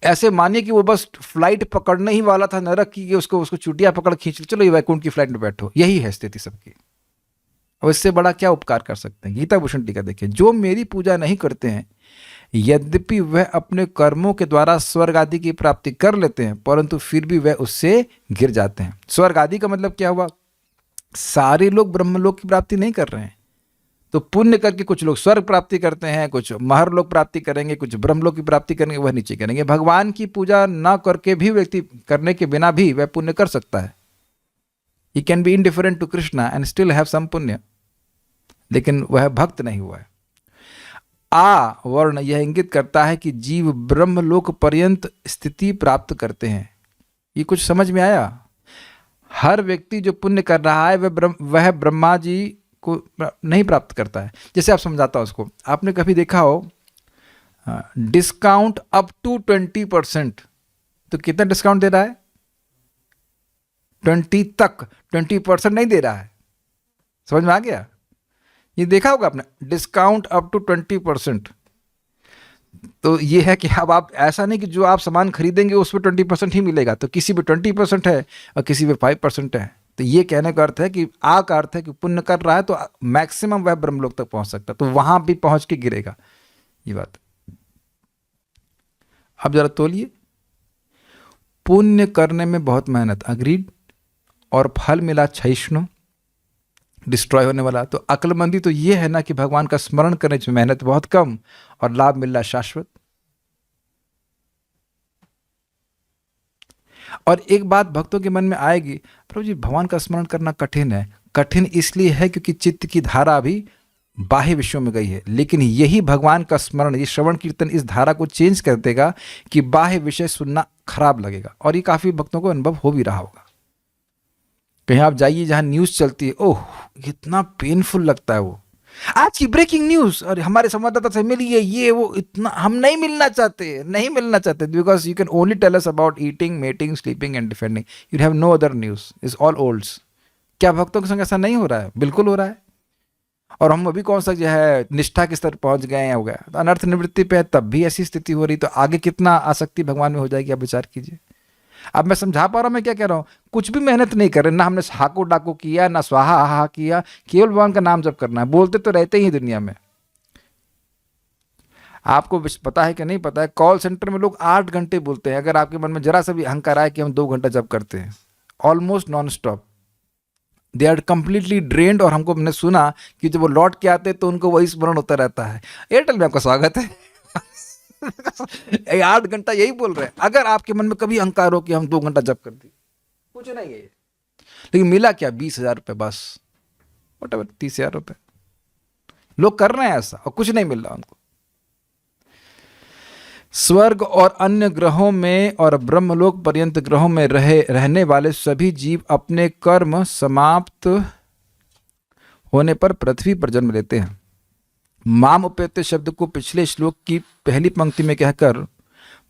ऐसे मानिए कि वो बस फ्लाइट पकड़ने ही वाला था नरक की, उसको चुटिया पकड़ खींच, चलो ये वैकुंठ की फ्लाइट में बैठो। यही है स्थिति सबकी। और इससे बड़ा क्या उपकार कर सकते हैं। गीता भूषण टीका देखिए, जो मेरी पूजा नहीं करते हैं, यद्यपि वह अपने कर्मों के द्वारा स्वर्ग आदि की प्राप्ति कर लेते हैं, परंतु फिर भी वह उससे गिर जाते हैं। स्वर्ग आदि का मतलब क्या हुआ? सारे लोग ब्रह्मलोक की प्राप्ति नहीं कर रहे हैं। तो पुण्य करके कुछ लोग स्वर्ग प्राप्ति करते हैं, कुछ महरलोक प्राप्ति करेंगे, कुछ ब्रह्मलोक की प्राप्ति करेंगे, वह नीचे करेंगे। भगवान की पूजा ना करके भी व्यक्ति, करने के बिना भी वह पुण्य कर सकता है। He can be indifferent to Krishna and still have some punya, लेकिन वह भक्त नहीं हुआ है। आ वर्ण यह इंगित करता है कि जीव ब्रह्मलोक पर्यंत स्थिति प्राप्त करते हैं। ये कुछ समझ में आया? हर व्यक्ति जो पुण्य कर रहा है वह ब्रह्मा जी को नहीं प्राप्त करता है। जैसे आप समझाता हूं उसको, आपने कभी देखा हो डिस्काउंट अप टू 20%, तो कितना डिस्काउंट दे रहा है? 20 तक, 20% नहीं दे रहा है। समझ में आ गया? ये देखा होगा आपने, डिस्काउंट अप टू 20%। तो ये है कि अब आप ऐसा नहीं कि जो आप सामान खरीदेंगे उस पर 20% ही मिलेगा, तो किसी पे 20% है और किसी पे 5% है। तो ये कहने का अर्थ है कि आ का अर्थ है कि पुण्य कर रहा है तो मैक्सिमम वह ब्रह्मलोक तक पहुंच सकता है, तो वहां भी पहुंच के गिरेगा। ये बात अब जरा तोलिए। पुण्य करने में बहुत मेहनत, अग्रीड, और फल मिला क्षयिष्णु, डिस्ट्रॉय होने वाला। तो अक्लमंदी तो ये है ना कि भगवान का स्मरण करने में मेहनत बहुत कम और लाभ मिल रहा शाश्वत। और एक बात भक्तों के मन में आएगी, प्रभु जी भगवान का स्मरण करना कठिन है। कठिन इसलिए है क्योंकि चित्त की धारा अभी बाह्य विषयों में गई है, लेकिन यही भगवान का स्मरण, ये श्रवण कीर्तन इस धारा को चेंज कर देगा कि बाह्य विषय सुनना खराब लगेगा। और ये काफी भक्तों को अनुभव हो भी रहा होगा। कहीं आप जाइए जहां न्यूज चलती है, ओह कितना पेनफुल लगता है वो, आज की ब्रेकिंग न्यूज, और हमारे संवाददाता से मिलिए, ये वो, इतना हम नहीं मिलना चाहते, because you can only tell us about eating, mating, sleeping and defending, you have no other news, is all olds. क्या भक्तों के संग ऐसा नहीं हो रहा है? बिल्कुल हो रहा है। और हम अभी कौन सा जो है निष्ठा के स्तर पहुंच गए हैं, हो गया, तो अनर्थ निवृत्ति पे है, तब भी ऐसी स्थिति हो रही, तो आगे कितना आसक्ति भगवान में हो जाएगी, आप विचार कीजिए। अब मैं समझा पा रहा हूं मैं क्या कह रहा हूं? कुछ भी मेहनत नहीं कर रहे, ना हमने हाको डाको किया, ना स्वाहा आहा किया, केवल भगवान का नाम जप करना है। बोलते तो रहते ही दुनिया में। आपको पता है कि नहीं पता है, कॉल सेंटर में लोग 8 घंटे बोलते हैं। अगर आपके मन में जरा सा भी अहंकार आए कि हम 2 घंटा जब करते हैं, almost non stop, they are completely drained. और हमको मैंने सुना कि जब वो लौट के आते हैं तो उनको वही स्मरण होता रहता है। एयरटेल में आपका स्वागत है। 8 घंटा यही बोल रहे हैं। अगर आपके मन में कभी अहंकार हो कि हम 2 घंटा जब कर दिए, कुछ नहीं है, लेकिन मिला क्या? 20,000 रुपये बस, वट 30,000 रुपये। लोग कर रहे हैं ऐसा और कुछ नहीं मिल रहा उनको। स्वर्ग और अन्य ग्रहों में और ब्रह्मलोक पर्यंत ग्रहों में रहने वाले सभी जीव अपने कर्म समाप्त होने पर पृथ्वी पर जन्म लेते हैं। माम उपेत्य शब्द को पिछले श्लोक की पहली पंक्ति में कहकर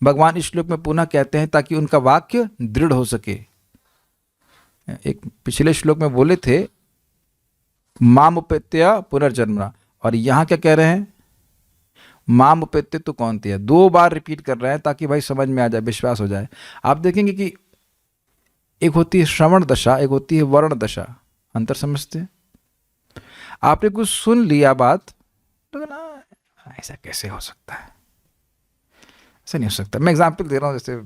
भगवान इस श्लोक में पुनः कहते हैं ताकि उनका वाक्य दृढ़ हो सके। एक पिछले श्लोक में बोले थे माम उपेत्य पुनर्जन्मना, और यहाँ क्या कह रहे हैं? माम उपेत्य तो कौन थे? 2 बार रिपीट कर रहे हैं ताकि भाई समझ में आ जाए, विश्वास हो जाए। आप देखेंगे कि एक होती है श्रवण दशा, एक होती है वर्ण दशा। अंतर समझते हैं? आपने कुछ सुन लिया बात तो ना, ऐसा कैसे हो सकता है, ऐसा नहीं हो सकता। मैं एग्जाम्पल दे रहा हूँ, जैसे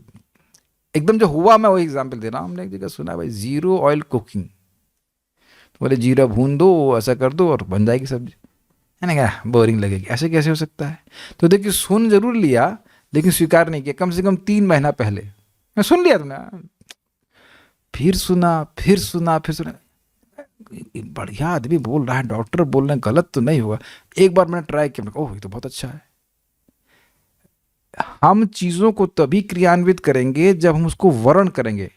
एकदम जो हुआ मैं वही एग्जाम्पल दे रहा हूँ। हमने एक जगह सुना भाई 0 ऑयल कुकिंग, तो बोले जीरा भून दो, ऐसा कर दो और बन जाएगी सब्जी। है ना, क्या बोरिंग लगेगी, ऐसे कैसे हो सकता है? तो देखिए, सुन जरूर लिया लेकिन स्वीकार नहीं किया। कम से कम 3 महीना पहले मैं सुन लिया तुमने, फिर सुना, फिर सुना, फिर सुना, बढ़िया आदमी बोल रहा है, डॉक्टर बोल रहे हैं, गलत तो नहीं होगा। एक बार मैंने ट्राई किया, ओह ये तो बहुत अच्छा है। हम चीजों को तभी क्रियान्वित करेंगे जब हम उसको वर्ण करेंगे।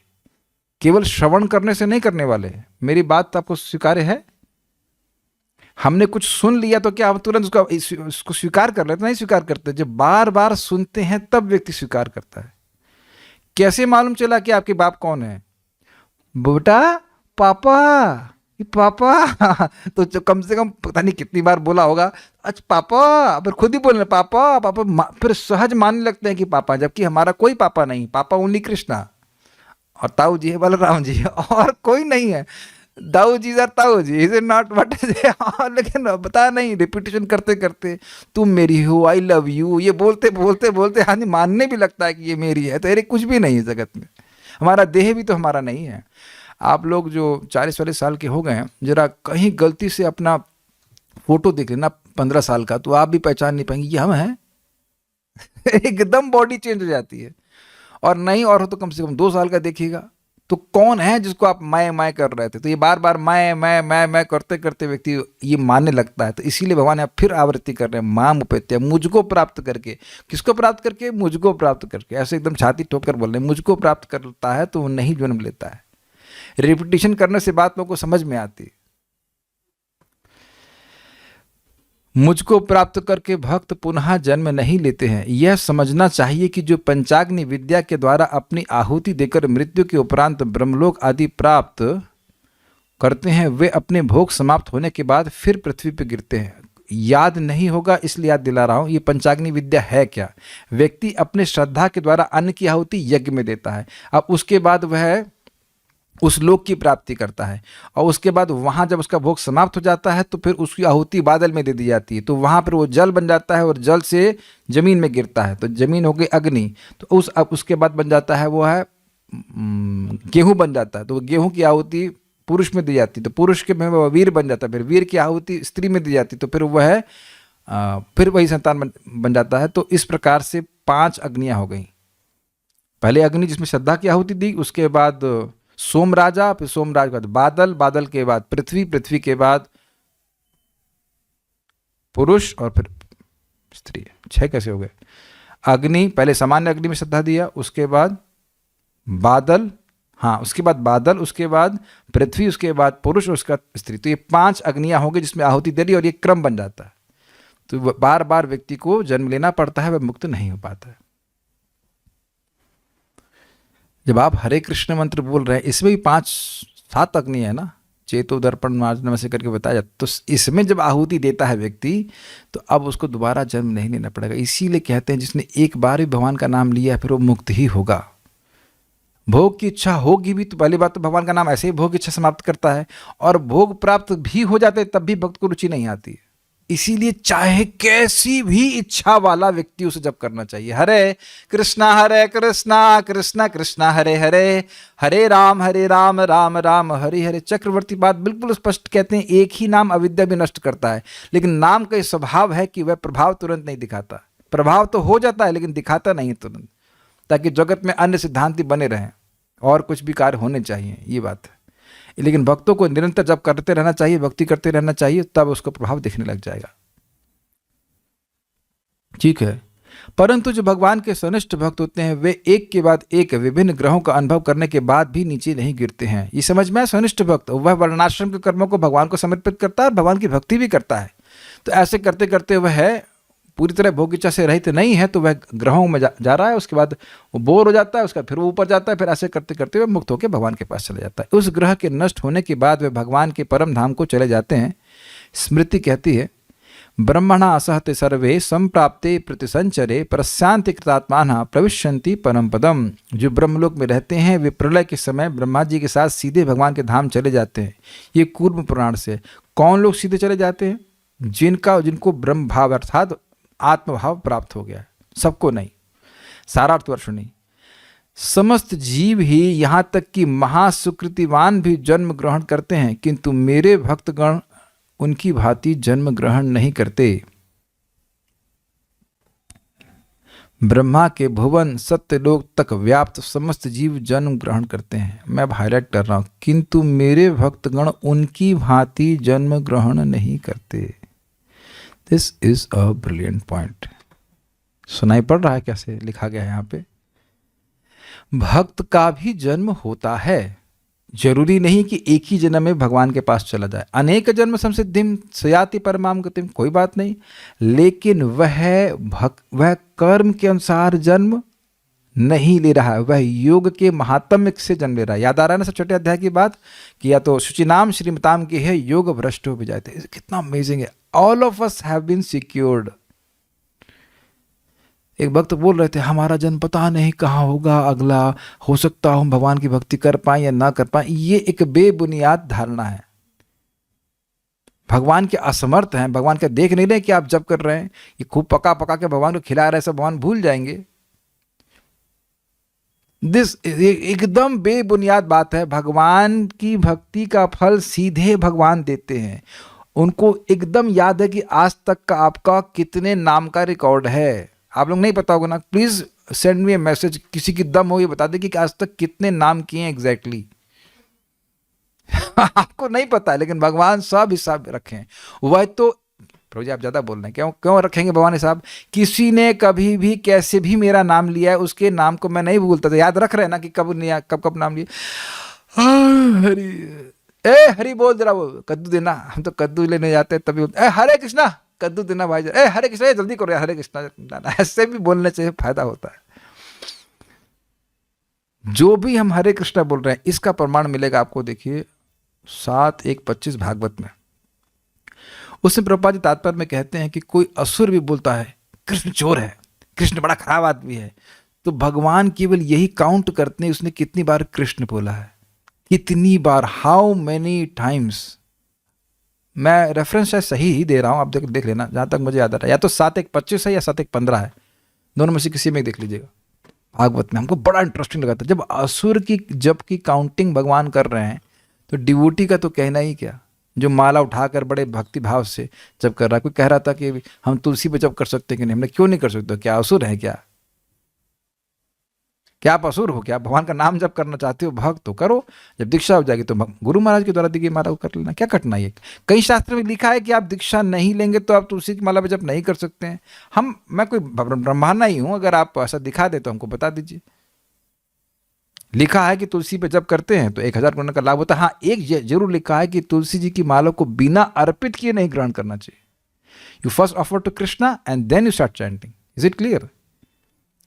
केवल श्रवण करने से नहीं करने वाले। मेरी बात आपको स्वीकार्य है? हमने कुछ सुन लिया तो क्या हम तुरंत उसको स्वीकार कर लेते? नहीं स्वीकार करते। जब बार बार सुनते हैं तब व्यक्ति स्वीकार करता है। कैसे मालूम चला कि आपके बाप कौन है? बेटा, पापा, पापा। तो जो कम से कम पता नहीं कितनी बार बोला होगा, अच्छा पापा, फिर खुद ही बोलने पापा पापा, फिर सहज मानने लगते हैं कि पापा, जबकि हमारा कोई पापा नहीं। पापा ओनली कृष्णा, और ताऊ जी है बलराम जी, और कोई नहीं है। दाऊ जी आर ताऊ जी, इज नॉट वट इज। लेकिन बता नहीं, रिपीटेशन करते करते तुम मेरी हो, आई लव यू, ये बोलते बोलते बोलते हाँ मानने भी लगता है कि ये मेरी है। तो अरे कुछ भी नहीं है जगत में, हमारा देह भी तो हमारा नहीं है। आप लोग जो 40-40 साल के हो गए हैं, जरा कहीं गलती से अपना फोटो देख लेना 15 साल का, तो आप भी पहचान नहीं पाएंगे ये हम हैं। एकदम बॉडी चेंज हो जाती है। और नहीं और हो तो कम से कम 2 साल का देखिएगा, तो कौन है जिसको आप मैं कर रहे थे? तो ये बार बार मैं करते करते व्यक्ति ये मानने लगता है। तो इसीलिए भगवान आप फिर आवृत्ति कर रहे हैं, माम उपेत्य, मुझको प्राप्त करके। किसको प्राप्त करके? मुझको प्राप्त करके। ऐसे एकदम छाती ठोकर बोल रहे हैं, मुझको प्राप्त करता है तो वो नहीं जन्म लेता है। रिपीटिशन करने से बात लोगों को समझ में आती है। मुझको प्राप्त करके भक्त पुनः जन्म नहीं लेते हैं। यह समझना चाहिए कि जो पंचाग्नि विद्या के द्वारा अपनी आहुति देकर मृत्यु के उपरांत ब्रह्मलोक आदि प्राप्त करते हैं, वे अपने भोग समाप्त होने के बाद फिर पृथ्वी पर गिरते हैं। याद नहीं होगा इसलिए याद दिला रहा हूं, ये पंचाग्नि विद्या है क्या? व्यक्ति अपने श्रद्धा के द्वारा अन्न की आहुति यज्ञ में देता है। अब उसके बाद वह उस लोक की प्राप्ति करता है, और उसके बाद वहाँ जब उसका भोग समाप्त हो जाता है तो फिर उसकी आहुति बादल में दे दी जाती है। तो वहाँ पर वो जल बन जाता है और जल से जमीन में गिरता है, तो जमीन हो गई अग्नि। तो उसके बाद बन जाता है वो है गेहूँ बन जाता है। तो गेहूँ की आहुति पुरुष में दी जाती है, तो पुरुष के में वह वीर बन जाता है। फिर वीर की आहुति स्त्री में दी जाती है, तो फिर वह फिर वही संतान बन जाता है। तो इस प्रकार से 5 अग्नियाँ हो गई। पहले अग्नि जिसमें श्रद्धा की आहुति दी, उसके बाद सोम राजा, फिर सोम राज के बाद बादल, बादल के बाद पृथ्वी, पृथ्वी के बाद पुरुष, और फिर स्त्री। 6 कैसे हो गए? अग्नि, पहले सामान्य अग्नि में श्रद्धा दिया, उसके बाद बादल, हाँ उसके बाद बादल, उसके बाद पृथ्वी, उसके बाद पुरुष, उसके बाद स्त्री। तो ये 5 अग्नियां हो गई जिसमें आहुति दे दी, और ये क्रम बन जाता है। तो बार बार व्यक्ति को जन्म लेना पड़ता है, वह मुक्त नहीं हो पाता है। जब आप हरे कृष्ण मंत्र बोल रहे हैं, इसमें भी 5-7 अग्नि है ना, चेतो दर्पण मार्जन से करके बताया जाता। तो इसमें जब आहुति देता है व्यक्ति, तो अब उसको दोबारा जन्म नहीं लेना पड़ेगा। इसीलिए कहते हैं जिसने एक बार भी भगवान का नाम लिया है फिर वो मुक्त ही होगा। भोग की इच्छा होगी भी, तो पहली बात तो भगवान का नाम ऐसे ही भोग की इच्छा समाप्त करता है, और भोग प्राप्त भी हो जाते तब भी भक्त को रुचि नहीं आती है। इसीलिए चाहे कैसी भी इच्छा वाला व्यक्ति उसे जप करना चाहिए। हरे कृष्णा कृष्णा कृष्णा हरे हरे, हरे राम राम राम हरे हरे। चक्रवर्ती बात बिल्कुल स्पष्ट कहते हैं, एक ही नाम अविद्या भी नष्ट करता है, लेकिन नाम का स्वभाव है कि वह प्रभाव तुरंत नहीं दिखाता। प्रभाव तो हो जाता है लेकिन दिखाता नहीं है तुरंत, ताकि जगत में अन्य सिद्धांति बने रहें और कुछ भी कार्य होने चाहिए, ये बात है। लेकिन भक्तों को निरंतर जप करते रहना चाहिए, भक्ति करते रहना चाहिए, तब उसका प्रभाव दिखने लग जाएगा। ठीक है, परंतु जो भगवान के सनिष्ठ भक्त होते हैं वे एक के बाद एक विभिन्न ग्रहों का अनुभव करने के बाद भी नीचे नहीं गिरते हैं। ये समझ में है, सनिष्ठ भक्त वह वर्णाश्रम के कर्मों को भगवान को समर्पित करता है और भगवान की भक्ति भी करता है। तो ऐसे करते करते वह पूरी तरह भोग इच्छा से रहित नहीं है, तो वह ग्रहों में जा रहा है, उसके बाद वो बोर हो जाता है, उसका फिर वो ऊपर जाता है, फिर ऐसे करते करते वह मुक्त होकर भगवान के पास चले जाता है। उस ग्रह के नष्ट होने के बाद वे भगवान के परम धाम को चले जाते हैं। स्मृति कहती है, ब्रह्मणा असहते सर्वे संप्राप्ते प्रतिसंचरे प्रशांति कृतात्माना प्रविशन्ति परम पदम। जो ब्रह्मलोक में रहते हैं वे प्रलय के समय ब्रह्मा जी के साथ सीधे भगवान के धाम चले जाते हैं। ये कूर्म पुराण से। कौन लोग सीधे चले जाते हैं? जिनको ब्रह्म भाव अर्थात आत्मभाव प्राप्त हो गया है। सबको नहीं, सारा अर्थवर्ष नहीं, समस्त जीव ही, यहाँ तक कि महासुकृतिवान भी जन्म ग्रहण करते हैं, किंतु मेरे भक्तगण उनकी भांति जन्म ग्रहण नहीं करते। ब्रह्मा के भुवन सत्यलोक तक व्याप्त समस्त जीव जन्म ग्रहण करते हैं। मैं हाईलाइट कर रहा हूं, किंतु मेरे भक्तगण उनकी भांति जन्म ग्रहण नहीं करते। This is a brilliant point. सुनाई पड़ रहा है कैसे लिखा गया है यहाँ पे? भक्त का भी जन्म होता है, जरूरी नहीं कि एक ही जन्म में भगवान के पास चला जाए। अनेक जन्म संसिद्धिम सयाति परमाम गतिम, कोई बात नहीं, लेकिन वह कर्म के अनुसार जन्म नहीं ले रहा है, वह योग के महात्म्य से जन्म ले रहा है। याद आ रहा है ना सब छठे अध्याय की बात, कि या तो शुचिनाम श्रीमताम की है योग भ्रष्ट हो भी जाते। कितना अमेजिंग है। All of us have been secured. एक भक्त बोल रहे थे, हमारा जन्म पता नहीं कहाँ होगा अगला, हो सकता हम भगवान की भक्ति कर पाए या ना कर पाए। ये एक बेबुनियाद धारणा है। भगवान के असमर्थ हैं, भगवान के देख नहीं रहे कि आप जब कर रहे हैं, ये खूब पका पका के भगवान को खिला रहे, सब भगवान भूल जाएंगे। दिस एकदम बेबुनियाद बात है। भगवान की भक्ति का फल सीधे भगवान देते हैं। उनको एकदम याद है कि आज तक का आपका कितने नाम का रिकॉर्ड है। आप लोग नहीं पता होगा ना, please send me A message, किसी की दम हो ये बता दे कि आज तक कितने नाम किए हैं एग्जैक्टली। आपको नहीं पता है, लेकिन भगवान सब हिसाब रखें। वह तो प्रभु जी आप ज्यादा बोल रहे हैं, क्यों रखेंगे भगवान हिसाब? किसी ने कभी भी कैसे भी मेरा नाम लिया है, उसके नाम को मैं नहीं भूलता था। याद रख रहे हैं ना कि कब नाम लिया। हरि हरि बोल जरा, वो कद्दू देना, हम तो कद्दू लेने जाते हैं तभी हरे कृष्णा कद्दू देना भाई, हरे कृष्णा जल्दी करो हरे कृष्णा। ऐसे भी बोलने से फायदा होता है। जो भी हम हरे कृष्णा बोल रहे हैं इसका प्रमाण मिलेगा आपको। देखिए 7:1:25 भागवत में, उसमें प्रभुपाद जी तात्पर्य में कहते हैं कि कोई असुर भी बोलता है कृष्ण चोर है, कृष्ण बड़ा खराब आदमी है, तो भगवान केवल यही काउंट करते हैं उसने कितनी बार कृष्ण बोला है, कितनी बार, हाउ मेनी टाइम्स। मैं रेफरेंस शायद सही ही दे रहा हूं, आप देख लेना जहां तक मुझे याद आ रहा है। या तो 7:1:25 है या 7:1:15 है, दोनों में से किसी में देख लीजिएगा। भागवत में हमको बड़ा इंटरेस्टिंग लगा था, जब असुर की जब की काउंटिंग भगवान कर रहे हैं, तो डिवोटी का तो कहना ही क्या, जो माला उठाकर बड़े भक्ति भाव से जब कर रहा है। कोई कह रहा था कि हम तुलसी पे जब कर सकते हैं कि नहीं, हमने क्यों नहीं कर सकते? क्या असुर है क्या आप असुर हो? क्या आप भगवान का नाम जब करना चाहते हो भक्त तो करो, जब दीक्षा हो जाएगी तो गुरु महाराज के द्वारा दी गई माला को कर लेना, क्या कठिनाई है? कई शास्त्र में लिखा है कि आप दीक्षा नहीं लेंगे तो आप तुलसी की माला पे जब नहीं कर सकते हैं। मैं कोई ब्रह्मांड नहीं हूं, अगर आप ऐसा दिखा दे तो हमको बता दीजिए। लिखा है कि तुलसी पे जब करते हैं तो 1000 गुना का लाभ होता है। हाँ, एक जरूर लिखा है कि तुलसी जी की माला को बिना अर्पित किए नहीं ग्रहण करना चाहिए। You first offer to Krishna and then you Shrimad chanting. Is it clear?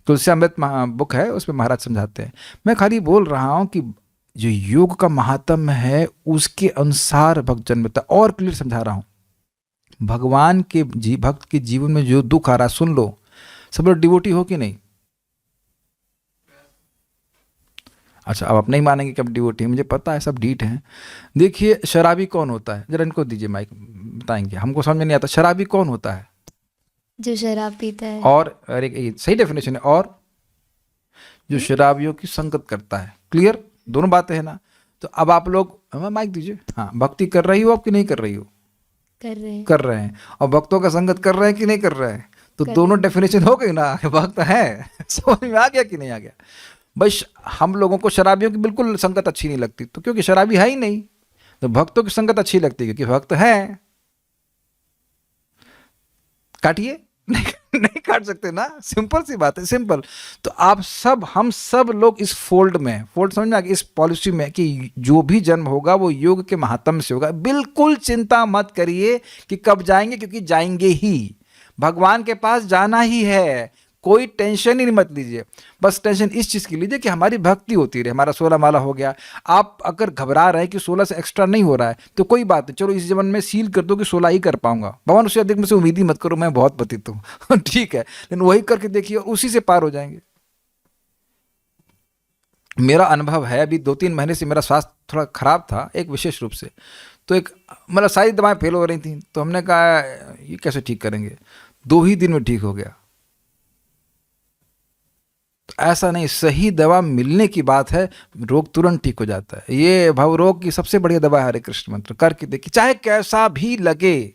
Tulsi Amrit book है, उसमें महाराज समझाते हैं। मैं खाली बोल रहा हूं कि जो योग का महात्म्य है उसके अनुसार भक्त जन्मता, और क्लियर समझा रहा हूं। भगवान के भक्त के जीवन में जो दुख आ रहा, सुन लो, सब लोग डिवोटी हो कि नहीं? अच्छा, अब आप नहीं मानेंगे कि अब डिवोटी, मुझे पता है सब डीट हैं। देखिए शराबी कौन होता है, जरा इनको दीजिए माइक, बताएंगे, हमको समझ में नहीं आता। शराबी कौन होता है? जो शराब पीता है। और अरे ये सही डेफिनेशन है। और जो शराबियों की संगत करता है। क्लियर? दोनों बातें हैं ना। तो अब आप लोग हमें माइक दीजिए। हाँ, भक्ति कर रही हो आप कि नहीं कर रही हो? कर रहे हैं। कर रहे हैं। और भक्तों का संगत कर रहे हैं कि नहीं कर रहे हैं? तो कर दोनों रहे डेफिनेशन हो गई ना, भक्त है। समझ में आ गया कि नहीं आ गया? बस हम लोगों को शराबियों की बिल्कुल संगत अच्छी नहीं लगती, तो क्योंकि शराबी है ही नहीं। तो भक्तों की संगत अच्छी लगती है क्योंकि भक्त है। काटिए। नहीं काट सकते ना, सिंपल सी बात है, सिंपल। तो आप सब, हम सब लोग इस फोल्ड में, फोल्ड समझ में आ गया, इस पॉलिसी में कि जो भी जन्म होगा वो योग के महात्म्य से होगा। बिल्कुल चिंता मत करिए कि कब जाएंगे, क्योंकि जाएंगे ही, भगवान के पास जाना ही है। कोई टेंशन ही मत लीजिए। बस टेंशन इस चीज़ की लीजिए कि हमारी भक्ति होती रहे। हमारा 16 माला हो गया। आप अगर घबरा रहे हैं कि 16 से एक्स्ट्रा नहीं हो रहा है तो कोई बात नहीं, चलो इस जीवन में सील कर दो कि 16 ही कर पाऊंगा। भगवान उससे अधिक मुझसे उम्मीद ही मत करो, मैं बहुत पतित हूँ। ठीक है, लेकिन वही करके देखिए, उसी से पार हो जाएंगे। मेरा अनुभव है, अभी 2-3 महीने से मेरा स्वास्थ्य थोड़ा खराब था, एक विशेष रूप से। तो एक मतलब सारी दवाएं फेल हो रही थी, तो हमने कहा ये कैसे ठीक करेंगे। 2 ही दिन में ठीक हो गया। ऐसा नहीं, सही दवा मिलने की बात है, रोग तुरंत ठीक हो जाता है। ये भव रोग की सबसे बढ़िया दवा है हरे कृष्ण मंत्र। करके देखिए, चाहे कैसा भी लगे,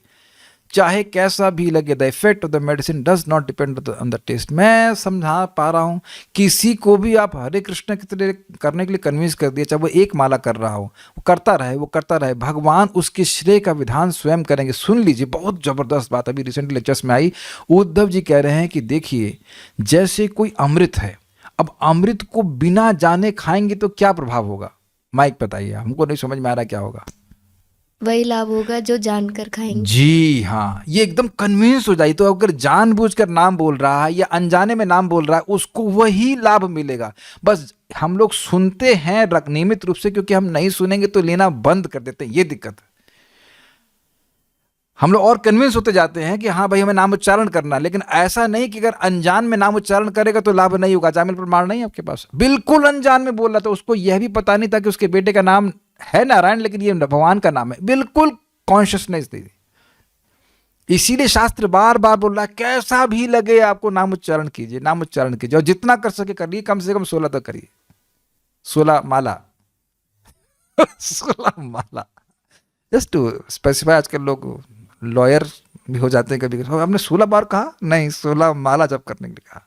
चाहे कैसा भी लगे। The effect of the medicine does not depend on the taste. मैं समझा पा रहा हूँ, किसी को भी आप हरे कृष्ण की तरह करने के लिए कन्विंस कर दिया, चाहे वो एक माला कर रहा हो, वो करता रहे, वो करता रहे, भगवान उसके श्रेय का विधान स्वयं करेंगे। सुन लीजिए, बहुत जबरदस्त बात अभी रिसेंटली लेक्चर्स में आई। उद्धव जी कह रहे हैं कि देखिए, जैसे कोई अमृत है, अब अमृत को बिना जाने खाएंगे तो क्या प्रभाव होगा? माइक बताइए, हमको नहीं समझ में आ रहा क्या होगा। वही लाभ होगा जो जानकर खाएंगे। जी हाँ, ये एकदम कन्विंस हो जाए। तो अगर जानबूझकर नाम बोल रहा है या अनजाने में नाम बोल रहा है, उसको वही लाभ मिलेगा। बस हम लोग सुनते हैं नियमित रूप से, क्योंकि हम नहीं सुनेंगे तो लेना बंद कर देते हैं, ये दिक्कत है। हम लोग और कन्विंस होते जाते हैं कि हाँ भाई हमें नाम उच्चारण करना, लेकिन ऐसा नहीं कि अगर अनजान में नाम उच्चारण करेगा तो लाभ नहीं होगा। जामिल प्रमाण नहीं आपके पास, बिल्कुल अनजान में बोल रहा था, उसको यह भी पता नहीं था कि उसके बेटे का नाम है नारायण, लेकिन ये भगवान का नाम है, बिल्कुल कॉन्शियसनेस दे दी। इसीलिए शास्त्र बार बार बोल रहा है, कैसा भी लगे आपको नाम उच्चारण कीजिए, नाम उच्चारण कीजिए, और जितना कर सके करिए, कम से कम 16 तक करिए। 16 माला। 16 माला, जस्ट टू स्पेसिफाई। आजकल लोग लॉयर भी हो जाते हैं कभी कभी। हमने 16 बार कहा नहीं, 16 माला जब करने के लिए कहा।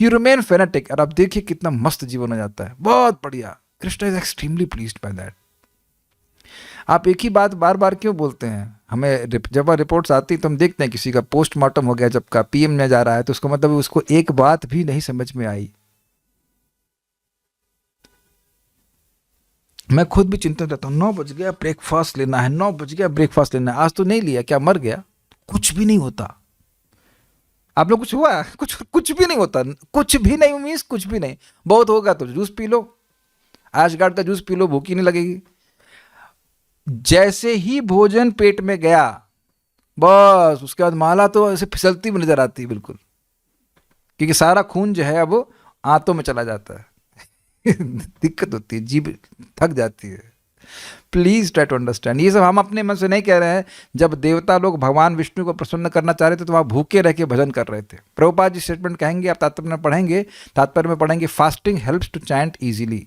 यू रिमेन फेनेटिक, और आप देखिए कितना मस्त जीवन हो जाता है, बहुत बढ़िया। Krishna is extremely pleased by that. आप एक ही बात बार बार क्यों बोलते हैं? हमें जब रिपोर्ट्स आती तो हम देखते हैं किसी का पोस्टमार्टम हो गया, जब का पीएम में जा रहा है, तो उसको मतलब उसको एक बात भी नहीं समझ में आई। मैं खुद भी चिंतित रहता हूँ, 9 बज गया ब्रेकफास्ट लेना है, 9 बज गया ब्रेकफास्ट लेना है, आज तो नहीं लिया, क्या मर गया? कुछ भी नहीं होता। आप लोग कुछ हुआ? कुछ भी नहीं होता, कुछ भी नहीं मीन्स कुछ भी नहीं। बहुत होगा तो जूस पी लो, ऐश गार्ड का जूस पी लो, भूख ही नहीं लगेगी। जैसे ही भोजन पेट में गया, बस उसके बाद माला तो ऐसे फिसलती हुई नजर आती है बिल्कुल, क्योंकि सारा खून जो है अब आंतों में चला जाता है। दिक्कत होती है, जीभ थक जाती है। Please try to understand. ये सब हम अपने मन से नहीं कह रहे हैं। जब देवता लोग भगवान विष्णु को प्रसन्न करना चाह रहे थे तो वहां भूखे रह के भजन कर रहे थे। प्रभुपाद जी स्टेटमेंट कहेंगे, आप तात्पर्य में पढ़ेंगे, fasting helps to chant easily.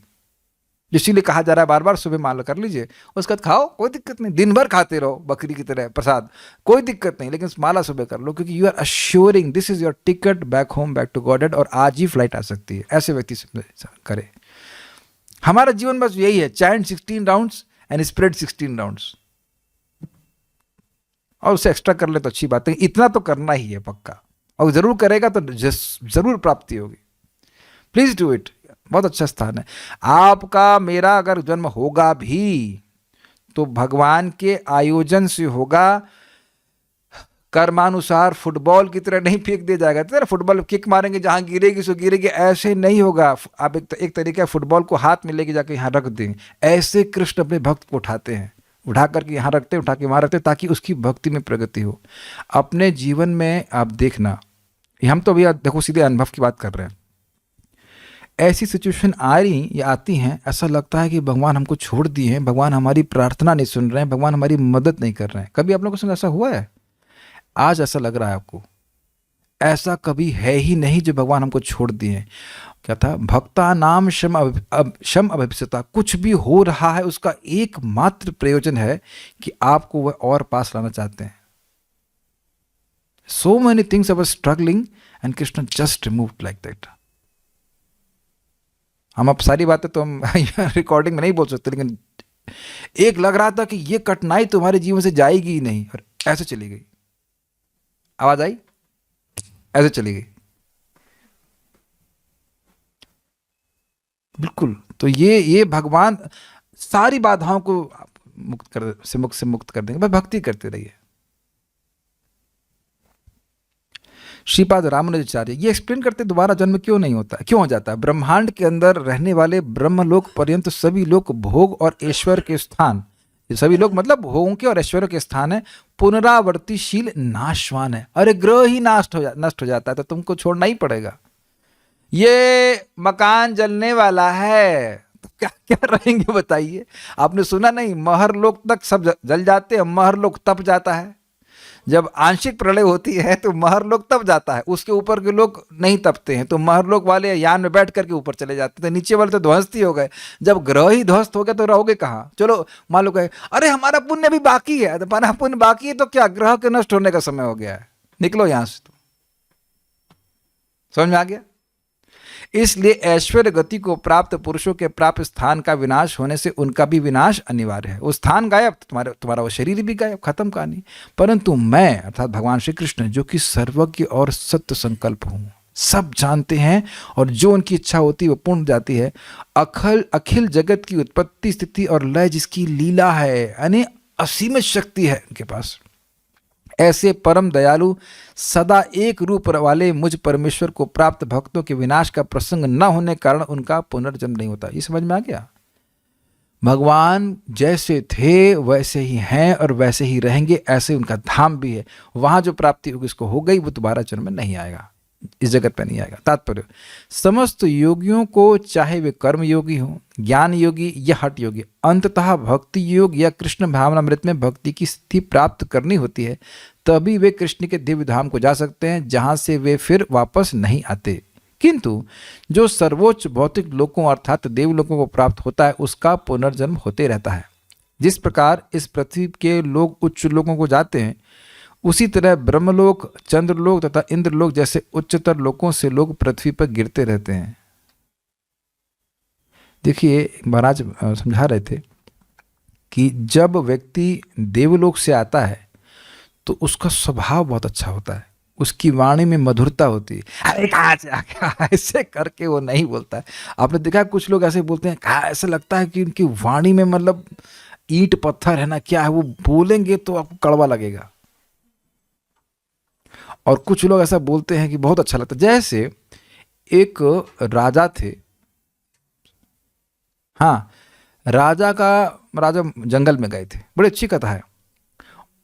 इसीलिए कहा जा रहा है बार बार, सुबह माला कर लीजिए, उसके बाद खाओ, कोई दिक्कत नहीं, दिन भर खाते रहो बकरी की तरह प्रसाद, कोई दिक्कत नहीं, लेकिन माला सुबह कर लो, क्योंकि you are assuring this is your ticket back home, back to Godhead. और आज ही फ्लाइट आ सकती है, ऐसे व्यक्ति से करे। हमारा जीवन बस यही है, chant 16 rounds and spread 16 rounds, और उससे एक्स्ट्रा कर ले तो अच्छी बात है। इतना तो करना ही है पक्का, और जरूर करेगा तो जरूर प्राप्ति होगी। प्लीज डू इट, बहुत अच्छा स्थान है आपका। मेरा अगर जन्म होगा भी तो भगवान के आयोजन से होगा, कर्मानुसार। फुटबॉल की तरह नहीं फेंक दिया जाएगा, तेरा फुटबॉल किक मारेंगे जहां गिरेगी सो गिरेगी, ऐसे नहीं होगा। आप एक तरीका है, फुटबॉल को हाथ में लेके जाके यहाँ रख दें, ऐसे कृष्ण अपने भक्त को उठाते हैं, उठा करके यहाँ रखते हैं, उठा के वहाँ रखते हैं, ताकि उसकी भक्ति में प्रगति हो। अपने जीवन में आप देखना, हम तो भैया देखो सीधे अनुभव की बात कर रहे हैं। ऐसी सिचुएशन आ रही या आती हैं, ऐसा लगता है कि भगवान हमको छोड़ दिए हैं, भगवान हमारी प्रार्थना नहीं सुन रहे हैं, भगवान हमारी मदद नहीं कर रहे हैं। कभी आप लोगों के संग ऐसा हुआ है? आज ऐसा लग रहा है आपको? ऐसा कभी है ही नहीं जो भगवान हमको छोड़ दिए हैं। क्या था? भक्ता नाम शम अभिप्सता। कुछ भी हो रहा है उसका एकमात्र प्रयोजन है कि आपको वह और पास लाना चाहते हैं। So many things I was struggling and Krishna just removed like that. हम अब सारी बातें तो हम रिकॉर्डिंग में नहीं बोल सकते, लेकिन एक लग रहा था कि ये कठिनाई तुम्हारे जीवन से जाएगी ही नहीं, और ऐसे चली गई। आवाज आई? ऐसे चली गई। बिल्कुल। तो ये भगवान सारी बाधाओं को मुक्त कर देंगे, बस भक्ति करते रहिए। श्रीपाद रामानुजाचार्य ये एक्सप्लेन करते दोबारा जन्म क्यों नहीं होता, क्यों हो जाता है। ब्रह्मांड के अंदर रहने वाले ब्रह्मलोक पर्यंत सभी लोग भोग और ऐश्वर्य के स्थान, ये सभी लोग मतलब भोगों के और ऐश्वर्य के स्थान है, पुनरावर्तीशील नाशवान है। अरे ग्रह ही नष्ट हो जाता है तो तुमको छोड़ना ही पड़ेगा। ये मकान जलने वाला है तो क्या क्या रहेंगे बताइए। आपने सुना नहीं, महरलोक तक सब जल जाते हैं, महरलोक तप जाता है। जब आंशिक प्रलय होती है तो महरलोक तप जाता है, उसके ऊपर के लोग नहीं तपते हैं, तो महरलोक वाले यान में बैठ करके ऊपर चले जाते थे, नीचे वाले तो ध्वस्त ही हो गए। जब ग्रह ही ध्वस्त हो गए तो रहोगे कहाँ? चलो मान लो कहे अरे हमारा पुण्य भी बाकी है, तो हमारा पुण्य बाकी है तो क्या, ग्रह के नष्ट होने का समय हो गया है, निकलो यहां से। तो समझ में आ गया? इसलिए ऐश्वर्य गति को प्राप्त पुरुषों के प्राप्त स्थान का विनाश होने से उनका भी विनाश अनिवार्य है। वो स्थान गायब तो तुम्हारा वो शरीर भी गायब, खत्म कहानी। परंतु मैं अर्थात भगवान श्री कृष्ण जो कि सर्वज्ञ और सत्य संकल्प हूँ, सब जानते हैं और जो उनकी इच्छा होती है वो पूर्ण जाती है। अखिल जगत की उत्पत्ति स्थिति और लय जिसकी लीला है, यानी असीमित शक्ति है उनके पास। ऐसे परम दयालु सदा एक रूप वाले मुझ परमेश्वर को प्राप्त भक्तों के विनाश का प्रसंग न होने के कारण उनका पुनर्जन्म नहीं होता। ये समझ में आ गया? भगवान जैसे थे वैसे ही हैं और वैसे ही रहेंगे, ऐसे उनका धाम भी है। वहां जो प्राप्ति होगी उसको हो गई, वो दोबारा जन्म में नहीं आएगा, इस जगत पे नहीं आएगा। तात्पर्य, समस्त योगियों को चाहे वे कर्म योगी हो, ज्ञान योगी या हठ योगी, अंततः भक्ति योग या कृष्ण भावनामृत में भक्ति की स्थिति प्राप्त करनी होती है, तभी वे कृष्ण के दिव्य धाम को जा सकते हैं, जहां से वे फिर वापस नहीं आते। किंतु जो सर्वोच्च भौतिक लोकों अर्थात देवलोकों को प्राप्त होता है उसका पुनर्जन्म होते रहता है। जिस प्रकार इस पृथ्वी के लोग उच्च लोकों को जाते हैं, उसी तरह ब्रह्मलोक, चंद्रलोक तथा इंद्रलोक जैसे उच्चतर लोकों से लोग पृथ्वी पर गिरते रहते हैं। देखिए महाराज समझा रहे थे कि जब व्यक्ति देवलोक से आता है तो उसका स्वभाव बहुत अच्छा होता है, उसकी वाणी में मधुरता होती है। अरे कहाँ से आ गया, ऐसे करके वो नहीं बोलता है। आपने देखा कुछ लोग ऐसे बोलते हैं, कहा ऐसा लगता है कि उनकी वाणी में मतलब ईंट पत्थर है ना, क्या है, वो बोलेंगे तो आपको कड़वा लगेगा। और कुछ लोग ऐसा बोलते हैं कि बहुत अच्छा लगता है। जैसे एक राजा थे, हाँ, राजा जंगल में गए थे, बड़ी अच्छी कथा है।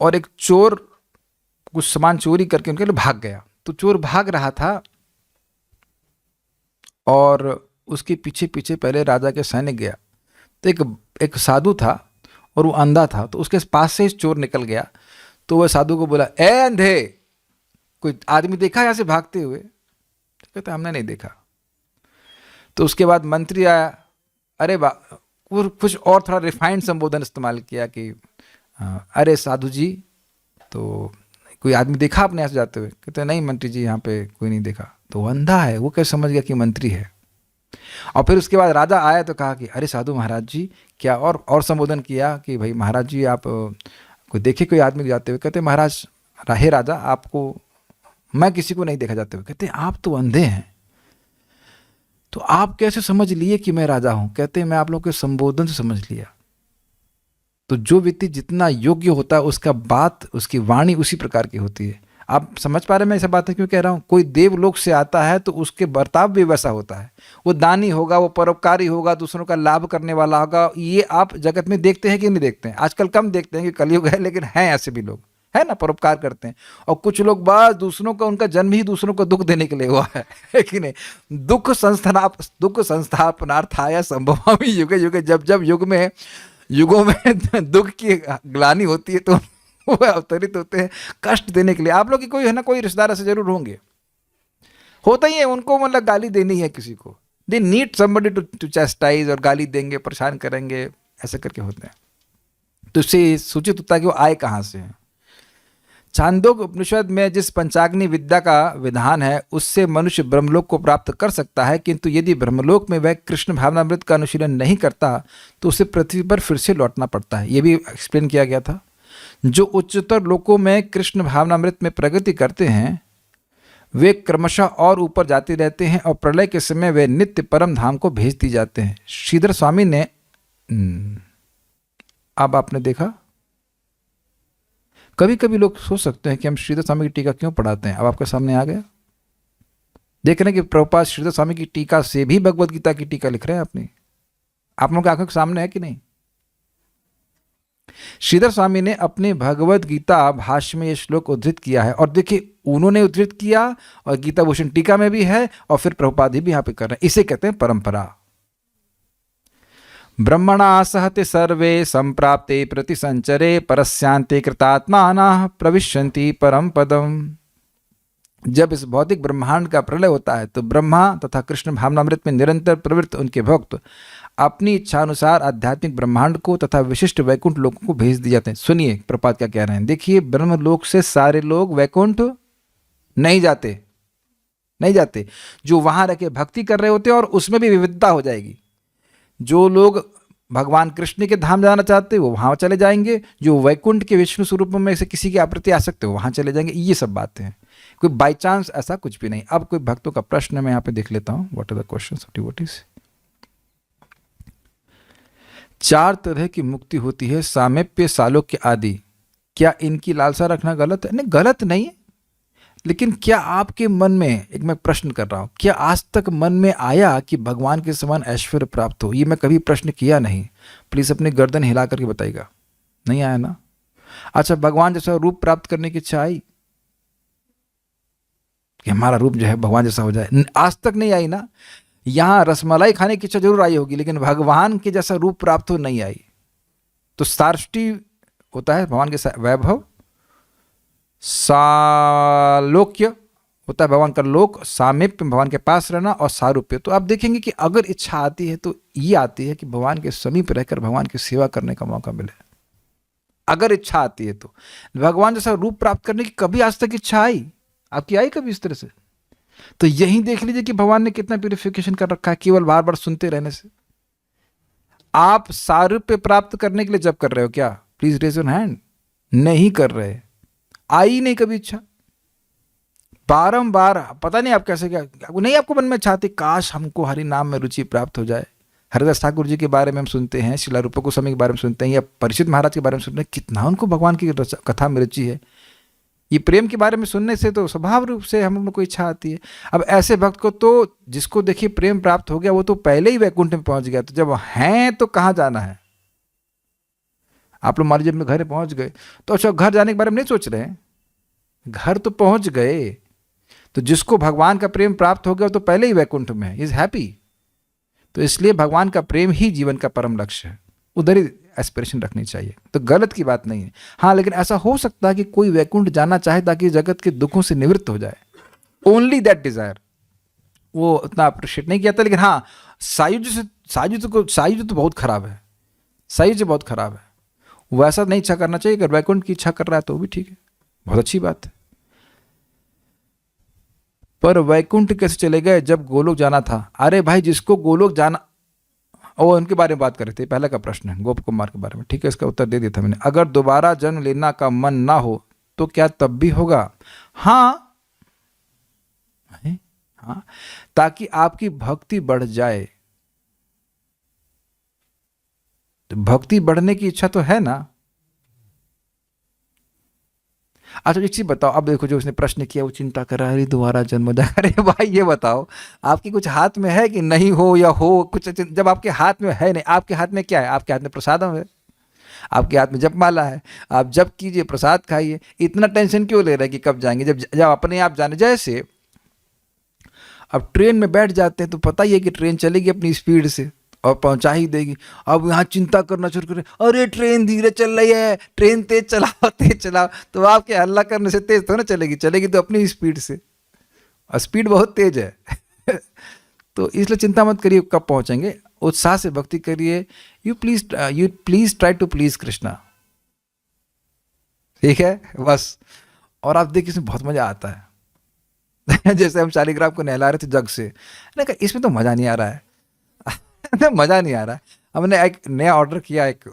और एक चोर कुछ सामान चोरी करके उनके लिए भाग गया। तो चोर भाग रहा था और उसके पीछे पीछे पहले राजा के सैनिक गया। तो एक साधु था और वो अंधा था, तो उसके पास से चोर निकल गया। तो वह साधु को बोला, ए अंधे, कोई आदमी देखा यहाँ से भागते हुए? तो कहते हमने नहीं देखा। तो उसके बाद मंत्री आया, अरे वो कुछ और थोड़ा रिफाइंड संबोधन इस्तेमाल किया कि अरे साधु जी, तो कोई आदमी देखा आपने यहाँ से जाते हुए? कहते नहीं मंत्री जी, यहाँ पे कोई नहीं देखा। तो वो अंधा है, वो कैसे समझ गया कि मंत्री है? और फिर उसके बाद राजा आया तो कहा कि अरे साधु महाराज जी, क्या और संबोधन किया कि भाई महाराज जी आप कोई देखे कोई आदमी जाते हुए? कहते महाराज, हे राजा, आपको मैं किसी को नहीं देखा जाते हुए। कहते आप तो अंधे हैं, तो आप कैसे समझ लिए कि मैं राजा हूं? कहते मैं आप लोगों के संबोधन से समझ लिया। तो जो व्यक्ति जितना योग्य होता है उसका बात, उसकी वाणी उसी प्रकार की होती है। आप समझ पा रहे हैं मैं ऐसा बातें क्यों कह रहा हूं? कोई देवलोक से आता है तो उसके बर्ताव भी वैसा होता है, वो दानी होगा, वो परोपकारी होगा, दूसरों का लाभ करने वाला होगा। ये आप जगत में देखते हैं कि नहीं देखते हैं? आजकल कम देखते हैं कि कलयुग है, लेकिन हैं ऐसे भी लोग, है ना, परोपकार करते हैं। और कुछ लोग बस दूसरों का, उनका जन्म ही दूसरों को दुख देने के लिए हुआ है कि नहीं। दुख संस्थापनार्थाय संभवामि युगे युगे, जब जब युगों में दुख की ग्लानि होती है तो वो अवतरित होते हैं कष्ट देने के लिए। आप लोग की कोई है ना, कोई रिश्तेदार ऐसे जरूर होंगे, होता ही है, उनको मतलब गाली देनी है किसी को, they need somebody to chastise, और गाली देंगे, परेशान करेंगे, ऐसे करके होते हैं। तो इससे सूचित होता है कि वो आए कहाँ से हैं। छांदोग्य उपनिषद में जिस पंचाग्नि विद्या का विधान है उससे मनुष्य ब्रह्मलोक को प्राप्त कर सकता है, किंतु यदि ब्रह्मलोक में वह कृष्ण भावनामृत का अनुशीलन नहीं करता तो उसे पृथ्वी पर फिर से लौटना पड़ता है। ये भी एक्सप्लेन किया गया था। जो उच्चतर लोकों में कृष्ण भावनामृत में प्रगति करते हैं वे क्रमशः और ऊपर जाते रहते हैं और प्रलय के समय वे नित्य परम धाम को भेज दिए जाते हैं। श्रीधर स्वामी ने अब आपने देखा, कभी कभी लोग सोच सकते हैं कि हम श्रीधर स्वामी की टीका क्यों पढ़ाते हैं। अब आपके सामने आ गया। देख रहे हैं कि प्रभुपाद श्रीधर स्वामी की टीका से भी भगवद गीता की टीका लिख रहे हैं अपनी, आप लोगों की आंखों के सामने है कि नहीं। श्रीधर स्वामी ने अपने भगवद गीता भाष्य में ये श्लोक उद्धृत किया है, और देखिए उन्होंने उद्धृत किया और गीता भूषण टीका में भी है, और फिर प्रभुपाद भी यहाँ पे कर रहे हैं। इसे कहते हैं परंपरा। ब्रह्मणा सहते सर्वे संप्राप्ते प्रतिसंचरे परस्यांते कृतात्मानः प्रविशन्ति परम पदम। जब इस भौतिक ब्रह्मांड का प्रलय होता है तो ब्रह्मा तथा कृष्ण भावनामृत में निरंतर प्रवृत्त उनके भक्त अपनी इच्छानुसार आध्यात्मिक ब्रह्मांड को तथा विशिष्ट वैकुंठ लोकों को भेज दिए जाते हैं। सुनिए प्रपात क्या कह रहे हैं। देखिए, ब्रह्मलोक से सारे लोग वैकुंठ नहीं जाते। जो वहां रह के भक्ति कर रहे होते हैं, और उसमें भी विविधता हो जाएगी। जो लोग भगवान कृष्ण के धाम जाना चाहते हैं वो वहां चले जाएंगे, जो वैकुंठ के विष्णु स्वरूप में से किसी के आप्रति आ सकते हो वहां चले जाएंगे। ये सब बातें हैं, कोई बाई चांस ऐसा कुछ भी नहीं। अब कोई भक्तों का प्रश्न मैं यहाँ पे देख लेता हूँ। What are the questions of devotees. 4 तरह की मुक्ति होती है, सामीप्य, सालोक्य आदि। क्या इनकी लालसा रखना गलत है? नहीं, गलत नहीं है, लेकिन क्या आपके मन में, एक मैं प्रश्न कर रहा हूं, क्या आज तक मन में आया कि भगवान के समान ऐश्वर्य प्राप्त हो? ये मैं कभी प्रश्न किया नहीं, प्लीज अपनी गर्दन हिला करके बताइएगा। नहीं आया ना? अच्छा, भगवान जैसा रूप प्राप्त करने की इच्छा आई कि हमारा रूप जो है भगवान जैसा हो जाए? आज तक नहीं आई ना। यहां रसमलाई खाने की इच्छा जरूर आई होगी, लेकिन भगवान के जैसा रूप प्राप्त हो नहीं आई। तो सार्ष्टी होता है भगवान के वैभव, सालोक्य होता है भगवान का लोक, सामीप्य भगवान के पास रहना, और सारूप्य। तो आप देखेंगे कि अगर इच्छा आती है तो ये आती है कि भगवान के समीप रहकर भगवान की सेवा करने का मौका मिले। अगर इच्छा आती है तो भगवान जैसा रूप प्राप्त करने की कभी आज तक इच्छा आई? आपकी आई कभी इस तरह से? तो यही देख लीजिए कि भगवान ने कितना प्यूरिफिकेशन कर रखा है केवल बार बार सुनते रहने से। आप सारूप्य प्राप्त करने के लिए जब कर रहे हो क्या? Please raise your hand. नहीं कर रहे, आई नहीं कभी इच्छा। बारंबार पता नहीं आप कैसे, क्या नहीं आपको मन में चाहते काश हमको हरि नाम में रुचि प्राप्त हो जाए। हरिदास ठाकुर जी के बारे में हम सुनते हैं, शिला रूप गोस्वामी के बारे में सुनते हैं, या परीक्षित महाराज के बारे में सुनते हैं, कितना उनको भगवान की कथा में रुचि है। ये प्रेम के बारे में सुनने से तो स्वभाव रूप से हम लोग को इच्छा आती है। अब ऐसे भक्त को तो, जिसको देखिए प्रेम प्राप्त हो गया, वो तो पहले ही वैकुंठ में पहुंच गया। तो जब हैं तो कहाँ जाना है? आप लोग मान लीजिए अपने घर पहुंच गए तो अच्छा, घर जाने के बारे में नहीं सोच रहे हैं, घर तो पहुंच गए। तो जिसको भगवान का प्रेम प्राप्त हो गया तो पहले ही वैकुंठ में है, इज हैप्पी। तो इसलिए भगवान का प्रेम ही जीवन का परम लक्ष्य है, उधर ही एस्पिरेशन रखनी चाहिए। तो गलत की बात नहीं है। हाँ, लेकिन ऐसा हो सकता है कि कोई वैकुंठ जाना चाहे ताकि जगत के दुखों से निवृत्त हो जाए, ओनली दैट डिजायर। वो उतना अप्रिशिएट नहीं किया था। लेकिन हाँ, सायुज तो बहुत खराब है, सायुज बहुत खराब है। वैसा नहीं इच्छा करना चाहिए। अगर वैकुंठ की इच्छा कर रहा है तो भी ठीक है, बहुत अच्छी बात है। पर वैकुंठ कैसे चले गए जब गोलोक जाना था? अरे भाई, जिसको गोलोक जाना, और उनके बारे में बात कर रहे थे, पहले का प्रश्न है गोप कुमार के बारे में, ठीक है, इसका उत्तर दे दिया था मैंने। अगर दोबारा जन्म लेना का मन ना हो तो क्या तब भी होगा? हाँ, हाँ, ताकि आपकी भक्ति बढ़ जाए। तो भक्ति बढ़ने की इच्छा तो है ना। अच्छा, एक चीज बताओ, अब देखो जो उसने प्रश्न किया वो चिंता कर रहा है, दोबारा जन्म जाएगा। अरे भाई, ये बताओ आपके कुछ हाथ में है कि नहीं हो, या हो कुछ? जब आपके हाथ में है नहीं, आपके हाथ में क्या है? आपके हाथ में प्रसादम है। आपके हाथ में जपमाला है, आप जप कीजिए, प्रसाद खाइए, इतना टेंशन क्यों ले रहे हैं कि कब जाएंगे, जब जब अपने आप जाने। जैसे अब ट्रेन में बैठ जाते हैं तो पता ही है कि ट्रेन चलेगी अपनी स्पीड से और पहुंचा ही देगी। अब यहाँ चिंता करना शुरू करें, अरे ट्रेन धीरे चल रही है, ट्रेन तेज चलाओ तेज चलाओ, तो आपके हल्ला करने से तेज तो ना चलेगी, चलेगी तो अपनी स्पीड से, और स्पीड बहुत तेज है। तो इसलिए चिंता मत करिए कब पहुंचेंगे, उत्साह से भक्ति करिए। You please try to please Krishna, ठीक है बस। और आप देखिए इसमें बहुत मजा आता है। जैसे हम शालिग्राम को नहला रहे थे जग से, मैंने कहा इसमें तो मजा नहीं आ रहा है। मजा नहीं आ रहा है। हमने एक नया ऑर्डर किया, एक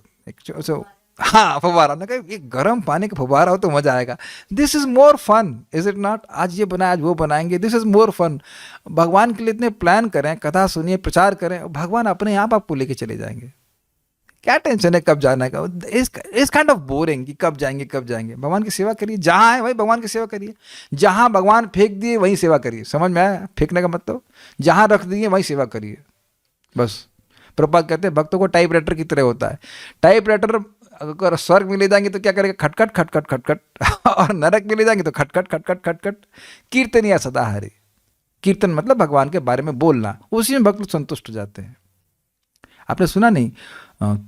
हाँ फव्वारा, ना कहा एक गर्म पानी का फव्वारा हो तो मजा आएगा। This is more fun, is it not? आज ये बनाए आज वो बनाएंगे, दिस इज मोर फन। भगवान के लिए इतने प्लान करें, कथा सुनिए, प्रचार करें, भगवान अपने आप आपको लेके चले जाएंगे। क्या टेंशन है कब जाना है? इस काइंड ऑफ बोरिंग कि कब जाएंगे कब जाएंगे। भगवान की सेवा करिए, जहाँ है भाई भगवान की सेवा करिए। जहाँ भगवान फेंक दिए वहीं सेवा करिए, समझ में आया फेंकने का मतलब? जहाँ रख दिए वहीं सेवा करिए बस। प्रभुपाद कहते हैं भक्तों को टाइप राइटर की तरह होता है। टाइप राइटर अगर स्वर्ग में ले जाएंगे तो क्या करेगा? खटखट खटखट खटखट। और नरक में ले जाएंगे तो खटखट खटखट खटखट। कीर्तन या सदाहरि, कीर्तन मतलब भगवान के बारे में बोलना, उसी में भक्त संतुष्ट हो जाते हैं। आपने सुना नहीं,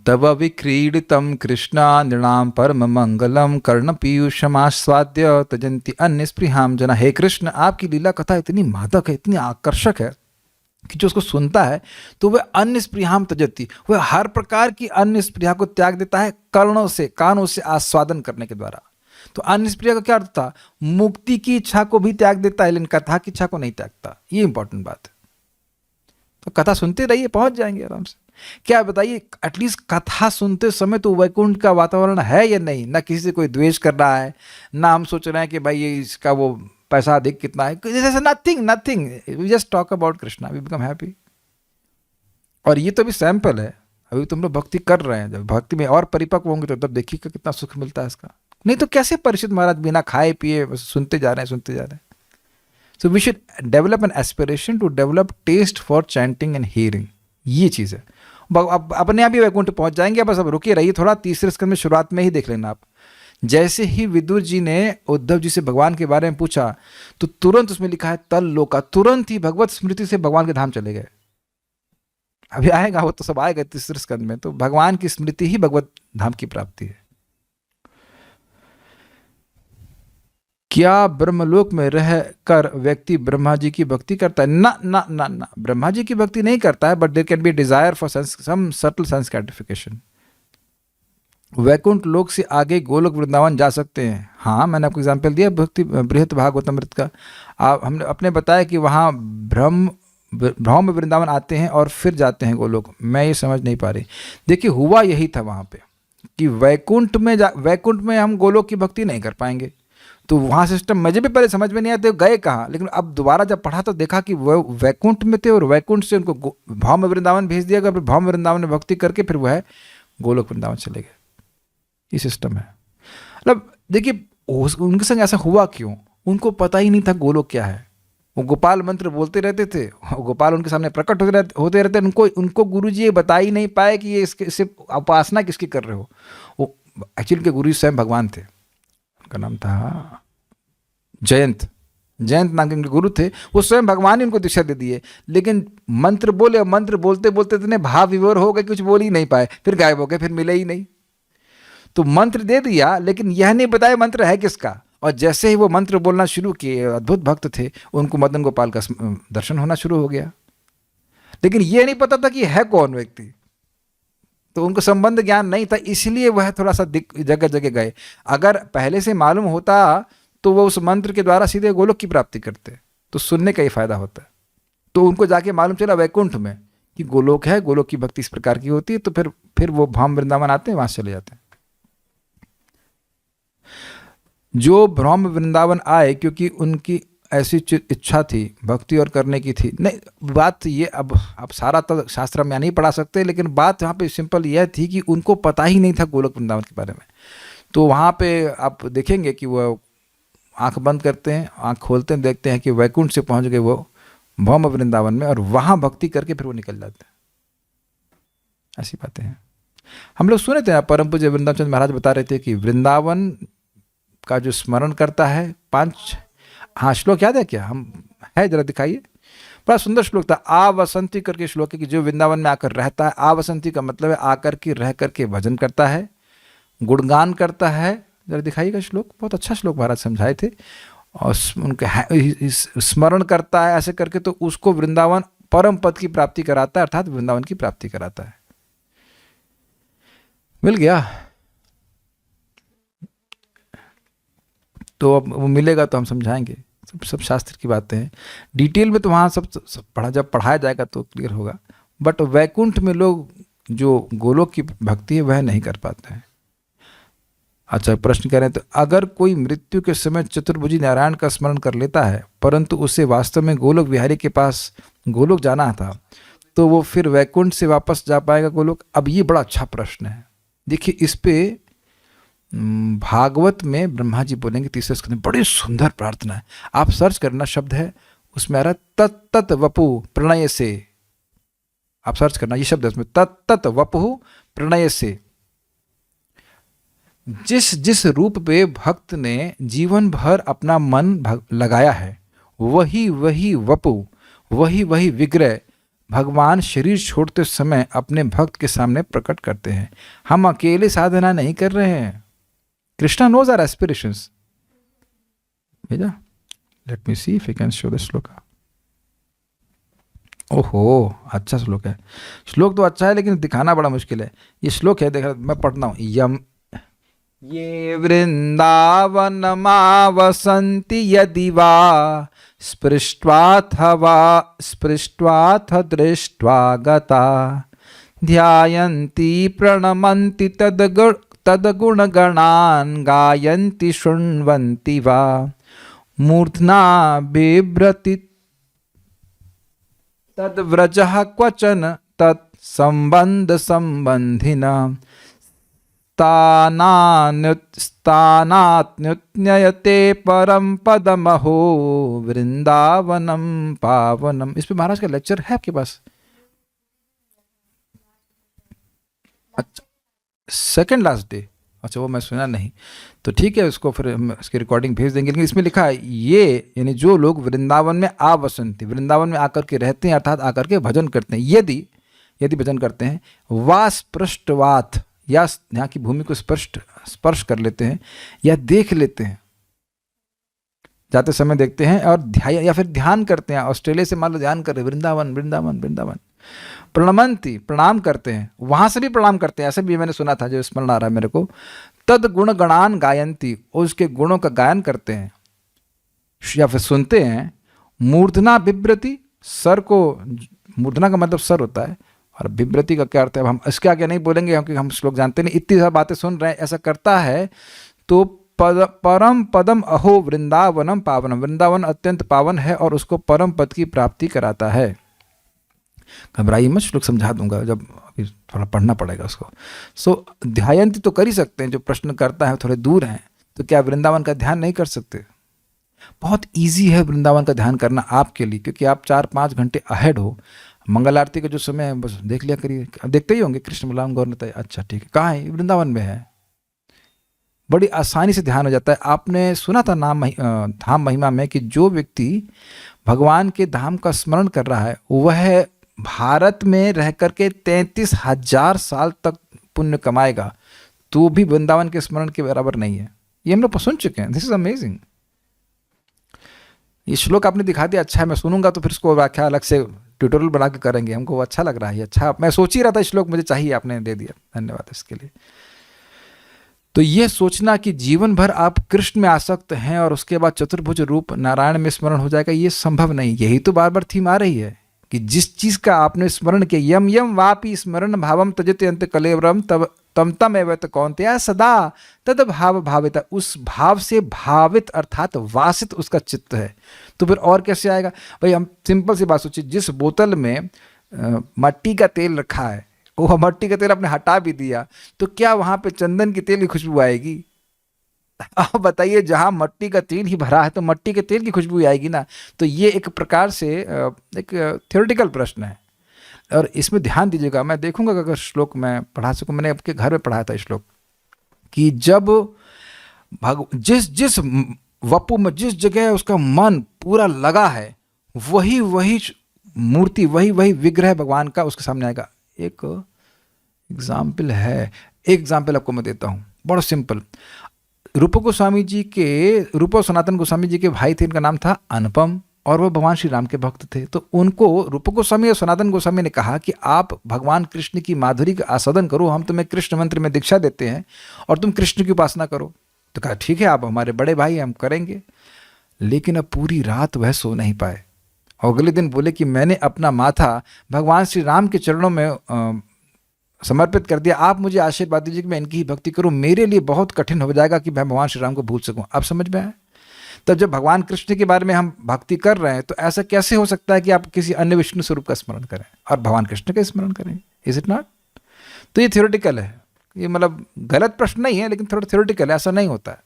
तव विक्रीडितम कृष्णा नृणाम परम मंगलम कर्ण पीयूषमास्वाद्य तजंती अन्य स्पृहाम जना। हे कृष्ण, आपकी लीला कथा इतनी मादक है, इतनी आकर्षक है कि जो उसको सुनता है तो वह अन्य स्पृहाम तजती, वह हर प्रकार की अन्य स्पृहा को त्याग देता है कर्णों से, कानों से आस्वादन करने के द्वारा। तो अन्य स्पृहा का क्या अर्थ था? मुक्ति की इच्छा को भी त्याग देता है लेकिन कथा की इच्छा को नहीं त्यागता। ये इंपॉर्टेंट बात है। तो कथा सुनते रहिए, पहुंच जाएंगे आराम से। क्या बताइए, एटलीस्ट कथा सुनते समय तो वैकुंठ का वातावरण है या नहीं? ना किसी से कोई द्वेष कर रहा है, ना हम सोच रहे हैं कि भाई ये इसका वो पैसा अधिक कितना है, जैसे nothing, we just talk about Krishna, we become happy. और ये तो भी सैंपल है, अभी तुम लोग भक्ति कर रहे हैं, जब भक्ति में और परिपक्व होंगे तो तब देखिएगा कितना सुख मिलता है इसका। नहीं तो कैसे परीक्षित महाराज बिना खाए पिए बस सुनते जा रहे हैं। So we should develop an aspiration to develop taste for chanting and hearing. ये चीज़ है। अब अपने आप ही वैकुंठ पहुंच जाएंगे। बस अब रुके रहिए थोड़ा, तीसरे स्कंद में शुरुआत में ही देख लेना आप। जैसे ही विदुर जी ने उद्धव जी से भगवान के बारे में पूछा तो तुरंत उसमें लिखा है तल लोका, तुरंत ही भगवत स्मृति से भगवान के धाम चले गए। अभी आएगा वो तो सब आएगा तीसरे स्कंद में। तो भगवान की स्मृति ही भगवत धाम की प्राप्ति है। क्या ब्रह्मलोक में रह कर व्यक्ति ब्रह्मा जी की भक्ति करता है? ना ना ना ना, ब्रह्मा जी की भक्ति नहीं करता है, but there can be desire for some subtle sense gratification. Vaikuntha लोक से आगे गोलोक वृंदावन जा सकते हैं। हाँ, मैंने आपको एग्जाम्पल दिया भक्ति बृहत भागवतमृत का। हमने अपने बताया कि वहाँ भ्रम वृंदावन आते हैं और फिर जाते हैं गोलोक। मैं ये समझ नहीं पा रही। देखिए हुआ यही था वहाँ पे कि वैकुंठ में हम गोलोक की भक्ति नहीं कर पाएंगे। तो वहाँ सिस्टम मुझे भी पहले समझ में नहीं आते गए कहाँ, लेकिन अब दोबारा जब पढ़ा तो देखा कि वो वैकुंठ में थे और वैकुंठ से उनको भौम वृंदावन भेज दिया गया। फिर भौम वृंदावन में भक्ति करके फिर वह गोलोक वृंदावन चले गए। ये सिस्टम है। मतलब देखिए उनके संग ऐसा हुआ क्यों? उनको पता ही नहीं था गोलोक क्या है। वो गोपाल मंत्र बोलते रहते थे, गोपाल उनके सामने प्रकट होते रहते। उनको गुरुजी ये बता ही नहीं पाए कि ये इससे उपासना किसकी कर रहे हो। वो एक्चुअली के गुरु स्वयं भगवान थे। उनका नाम था जयंत नाम के गुरु थे। वो स्वयं भगवान ही उनको दीक्षा दे दिए। लेकिन मंत्र बोलते बोलते इतने भाव विभोर हो गए कुछ बोल ही नहीं पाए, फिर गायब हो गए, फिर मिले ही नहीं। तो मंत्र दे दिया लेकिन यह नहीं बताया मंत्र है किसका। और जैसे ही वो मंत्र बोलना शुरू किए, अद्भुत भक्त थे, उनको मदन गोपाल का दर्शन होना शुरू हो गया। लेकिन ये नहीं पता था कि है कौन व्यक्ति, तो उनको संबंध ज्ञान नहीं था, इसलिए वह थोड़ा सा जगह जगह गए। अगर पहले से मालूम होता तो वो उस मंत्र के द्वारा सीधे गोलोक की प्राप्ति करते। तो सुनने का ही फायदा होता है। तो उनको जाके मालूम चला वैकुंठ में कि गोलोक है, गोलोक की भक्ति इस प्रकार की होती है। तो फिर वो भ्रम वृंदावन आते हैं, वहां से चले जाते हैं। जो भ्रम वृंदावन आए क्योंकि उनकी ऐसी इच्छा थी भक्ति और करने की थी। नहीं, बात ये अब सारा तो शास्त्र में नहीं पढ़ा सकते, लेकिन बात यहाँ पे सिंपल यह थी कि उनको पता ही नहीं था गोलोक वृंदावन के बारे में। तो वहाँ पे आप देखेंगे कि वो आंख बंद करते हैं, आंख खोलते हैं, देखते हैं कि वैकुंठ से पहुँच गए वो भौम वृंदावन में, और वहाँ भक्ति करके फिर वो निकल जाते हैं। ऐसी बातें हैं। हम लोग सुने थे, परम पूज्य वृंदावन चंद्र महाराज बता रहे थे कि वृंदावन का जो स्मरण करता है 5, हाँ श्लोक याद है क्या, हम है जरा दिखाइए। बड़ा सुंदर श्लोक था, आ वसंती करके श्लोक है कि जो वृंदावन में आकर रहता है, आ वसंती का मतलब है आकर के रह करके भजन करता है, गुणगान करता है। जरा दिखाइएगा श्लोक, बहुत अच्छा श्लोक महाराज समझाए थे। और उनके स्मरण करता है ऐसे करके, तो उसको वृंदावन परम पद की प्राप्ति कराता है, अर्थात वृंदावन की प्राप्ति कराता है। मिल गया? तो अब वो मिलेगा तो हम समझाएंगे, सब शास्त्र की बातें हैं, डिटेल में तो वहाँ सब जब पढ़ाया जाएगा तो क्लियर होगा। बट वैकुंठ में लोग जो गोलोक की भक्ति है वह नहीं कर पाते हैं। अच्छा, प्रश्न कह रहे हैं, तो अगर कोई मृत्यु के समय चतुर्भुजी नारायण का स्मरण कर लेता है परंतु उसे वास्तव में गोलोक विहारी के पास गोलोक जाना था, तो वो फिर वैकुंठ से वापस जा पाएगा गोलोक? अब ये बड़ा अच्छा प्रश्न है। देखिए, इस पे भागवत में ब्रह्मा जी बोलेंगे तीसरे स्कंद में, बड़ी सुंदर प्रार्थना है, आप सर्च करना, शब्द है उसमें आ रहा है तत्त वपु प्रणय से। आप सर्च करना, ये शब्द है उसमें, तत्त वपु प्रणय से। जिस जिस रूप पे भक्त ने जीवन भर अपना मन लगाया है, वही वही वपु, वही वही विग्रह भगवान शरीर छोड़ते समय अपने भक्त के सामने प्रकट करते हैं। हम अकेले साधना नहीं कर रहे हैं। Krishna knows our aspirations. भेजा? Let me see if I can show the shloka. ओहो, अच्छा श्लोक है। श्लोक तो अच्छा है लेकिन दिखाना बड़ा मुश्किल है। ये श्लोक है, देखा मैं पढ़ता हूँ। यम ये वृंदावनमावसन्ति यदि वा स्पृष्ट्वाथ दृष्ट्वा गता ध्यायन्ति प्रणमन्ति तद्गुणगणान् गायन्ति शृण्वन्ति वा मूर्ध्ना बिभ्रति तद्व्रजः क्वचन तत्सम्बन्ध संबंधिना स्थानात्न्युत्न्ययते परम पदमहो वृंदावनम पावनम। इस पे महाराज का लेक्चर है आपके पास? अच्छा, सेकंड लास्ट डे, अच्छा वो मैं सुना नहीं, तो ठीक है, उसको फिर हम इसकी रिकॉर्डिंग भेज देंगे। लेकिन इसमें लिखा है ये, यानी जो लोग वृंदावन में आवसंती, वृंदावन में आकर के रहते हैं, अर्थात आकर के भजन करते हैं, यदि भजन करते हैं, वास्पृष्टवाथ या यहाँ की भूमि को स्पर्श कर लेते हैं या देख लेते हैं, जाते समय देखते हैं, और या फिर ध्यान करते हैं। ऑस्ट्रेलिया से मान लो ध्यान कर रहे, वृंदावन वृंदावन वृंदावन, प्रणमंती प्रणाम करते हैं, वहां से भी प्रणाम करते हैं, ऐसे भी मैंने सुना था, जो स्मरण आ रहा है मेरे को। तद गुण गणान गायंती, और उसके गुणों का गायन करते हैं या फिर सुनते हैं। मूर्धना बिभ्रति, सर को, मूर्धना का मतलब सर होता है, और बिभ्रति का क्या अर्थ है हम इसके आगे नहीं बोलेंगे क्योंकि हम श्लोक जानते नहीं, इतनी सारी बातें सुन रहे हैं, ऐसा करता है तो परम पदम अहो वृंदावनम पावनम, वृंदावन अत्यंत पावन है और उसको परम पद की प्राप्ति कराता है। घबराइए मत, श्लोक समझा दूंगा, जब अभी थोड़ा पढ़ना पड़ेगा उसको। सो ध्यायंती तो कर ही सकते हैं, जो प्रश्न करता है थोड़े दूर हैं, तो क्या वृंदावन का ध्यान नहीं कर सकते? बहुत ईजी है वृंदावन का ध्यान करना आपके लिए, क्योंकि आप 4-5 घंटे अहेड हो। मंगल आरती का जो समय है बस देख लिया करिए, देखते ही होंगे। कृष्ण मुलाम गौर ने, अच्छा ठीक है, कहाँ है? वृंदावन में है। बड़ी आसानी से ध्यान हो जाता है। आपने सुना था धाम महिमा में कि जो व्यक्ति भगवान के धाम का स्मरण कर रहा है वह भारत में रह करके 33,000 साल तक पुण्य कमाएगा, तो भी वृंदावन के स्मरण के बराबर नहीं है। ये हम लोग सुन चुके हैं। This is amazing. ये श्लोक आपने दिखा दिया, अच्छा है, मैं सुनूंगा तो फिर इसको व्याख्या अलग से ट्यूटोरियल बना के करेंगे। हमको अच्छा लग रहा है, अच्छा, मैं सोच ही रहा था श्लोक मुझे चाहिए, आपने दे दिया, धन्यवाद इसके लिए। तो ये सोचना कि जीवन भर आप कृष्ण में आसक्त हैं और उसके बाद चतुर्भुज रूप नारायण में स्मरण हो जाएगा, ये संभव नहीं। यही तो बार बार थीम आ रही है कि जिस चीज का आपने स्मरण किया, यम यम वापि स्मरण भावम तजते अंत कलेवरम तब तम तम एवं कौन्तेय सदा तद भाव भावित, उस भाव से भावित अर्थात वासित उसका चित्त है। तो फिर और कैसे आएगा भाई? हम सिंपल सी बात सोचिए, जिस बोतल में मट्टी का तेल रखा है, वो मट्टी का तेल आपने हटा भी दिया, तो क्या वहां पे चंदन की तेल की खुशबू आएगी? आप बताइए, जहां मट्टी का तेल ही भरा है तो मट्टी के तेल की खुशबू आएगी ना। तो ये एक प्रकार से एक थ्योरेटिकल प्रश्न है, और इसमें ध्यान दीजिएगा, मैं देखूंगा अगर श्लोक मैं पढ़ा सकूं, मैंने आपके घर में पढ़ाया था श्लोक, कि जब जिस जिस वपु में जिस जगह उसका मन पूरा लगा है, वही वही मूर्ति, वही वही विग्रह भगवान का उसके सामने आएगा। एक एग्जाम्पल है, एक एग्जाम्पल आपको मैं देता हूँ, बड़ा सिंपल। रूप गोस्वामी जी के, रूप सनातन गोस्वामी जी के भाई थे, इनका नाम था अनुपम, और वो भगवान श्री राम के भक्त थे। तो उनको रूप गोस्वामी और सनातन गोस्वामी ने कहा कि आप भगवान कृष्ण की माधुरी का आस्वादन करो, हम तुम्हें कृष्ण मंत्र में दीक्षा देते हैं और तुम कृष्ण की उपासना करो। तो कहा ठीक है, आप हमारे बड़े भाई हैं, हम करेंगे। लेकिन अब पूरी रात वह सो नहीं पाए। अगले दिन बोले कि मैंने अपना माथा भगवान श्री राम के चरणों में समर्पित कर दिया, आप मुझे आशीर्वाद दीजिए कि मैं इनकी ही भक्ति करूं, मेरे लिए बहुत कठिन हो जाएगा कि मैं भगवान श्री राम को भूल सकूं। आप समझ में आए? तब जब भगवान कृष्ण के बारे में हम भक्ति कर रहे हैं, तो ऐसा कैसे हो सकता है कि आप किसी अन्य विष्णु स्वरूप का स्मरण करें और भगवान कृष्ण का स्मरण करें? Is it not? तो ये थ्योरेटिकल है, ये मतलब गलत प्रश्न नहीं है, लेकिन थोड़ा थ्योरेटिकल है, ऐसा नहीं होता है।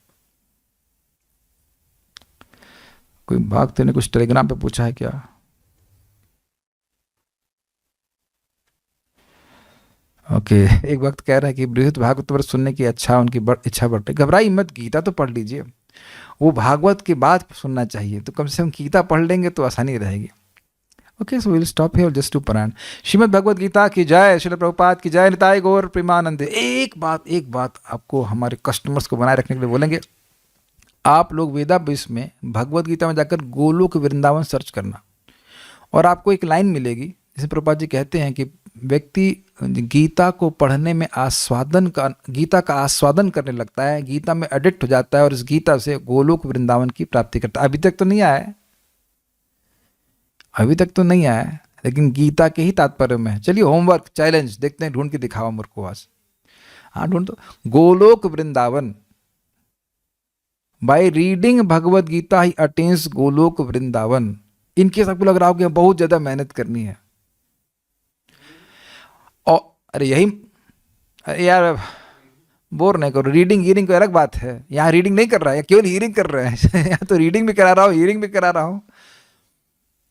कोई भक्त ने कुछ टेलीग्राम पे पूछा है क्या? ओके, एक वक्त कह रहा है कि बृहद भागवत सुनने की उनकी इच्छा बढ़ रही। घबराई मत, गीता तो पढ़ लीजिए, वो भागवत के बाद सुनना चाहिए, तो कम से कम गीता पढ़ लेंगे तो आसानी रहेगी। Okay, so will stop here just to पारायण। श्रीमद् भगवद गीता की जय, श्रील प्रभुपाद की जय, निताय गौर प्रेमानंद। एक बात आपको हमारे कस्टमर्स को बनाए रखने के लिए बोलेंगे, आप लोग वेदाभ्यास में भगवद गीता में जाकर गोलोक वृंदावन सर्च करना, और आपको एक लाइन मिलेगी जिसे प्रभुपाद जी कहते हैं कि व्यक्ति गीता को पढ़ने में गीता का आस्वादन करने लगता है, गीता में एडिक्ट हो जाता है और इस गीता से गोलोक वृंदावन की प्राप्ति करता है। अभी तक तो नहीं आया है, लेकिन गीता के ही तात्पर्य में है। चलिए होमवर्क चैलेंज देखते हैं, ढूंढ के दिखाओ मेरे को आज। हाँ ढूंढ दो, Goloka Vrindavan. By reading Bhagavad Gita he attains Goloka Vrindavan. इनके सबको लग रहा हो कि बहुत ज्यादा मेहनत करनी है, और अरे यार बोर नहीं करो, रीडिंग कोई अलग बात है। यहाँ रीडिंग नहीं कर रहा है, केवल हीरिंग कर रहे हैं यहाँ तो रीडिंग भी करा रहा हूँ, हीरिंग भी करा रहा हूँ।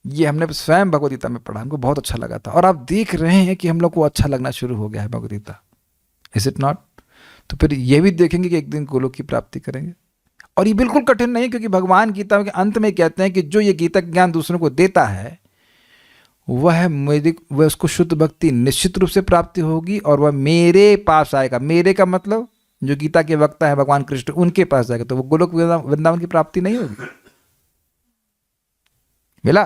ये हमने स्वयं भगवद गीता में पढ़ा, हमको बहुत अच्छा लगा था, और आप देख रहे हैं कि हम लोग को अच्छा लगना शुरू हो गया है Bhagavad Gita. Is it not? तो फिर ये भी देखेंगे कि एक दिन गोलोक की प्राप्ति करेंगे। और ये बिल्कुल कठिन नहीं, क्योंकि भगवान गीता के अंत में कहते हैं कि जो ये गीता ज्ञान दूसरों को देता है, वह उसको शुद्ध भक्ति निश्चित रूप से प्राप्ति होगी, और वह मेरे पास आएगा। मेरे का मतलब जो गीता के वक्ता है भगवान कृष्ण, उनके पास जाएगा, तो वो गोलोक वृंदावन की प्राप्ति नहीं होगी। मिला?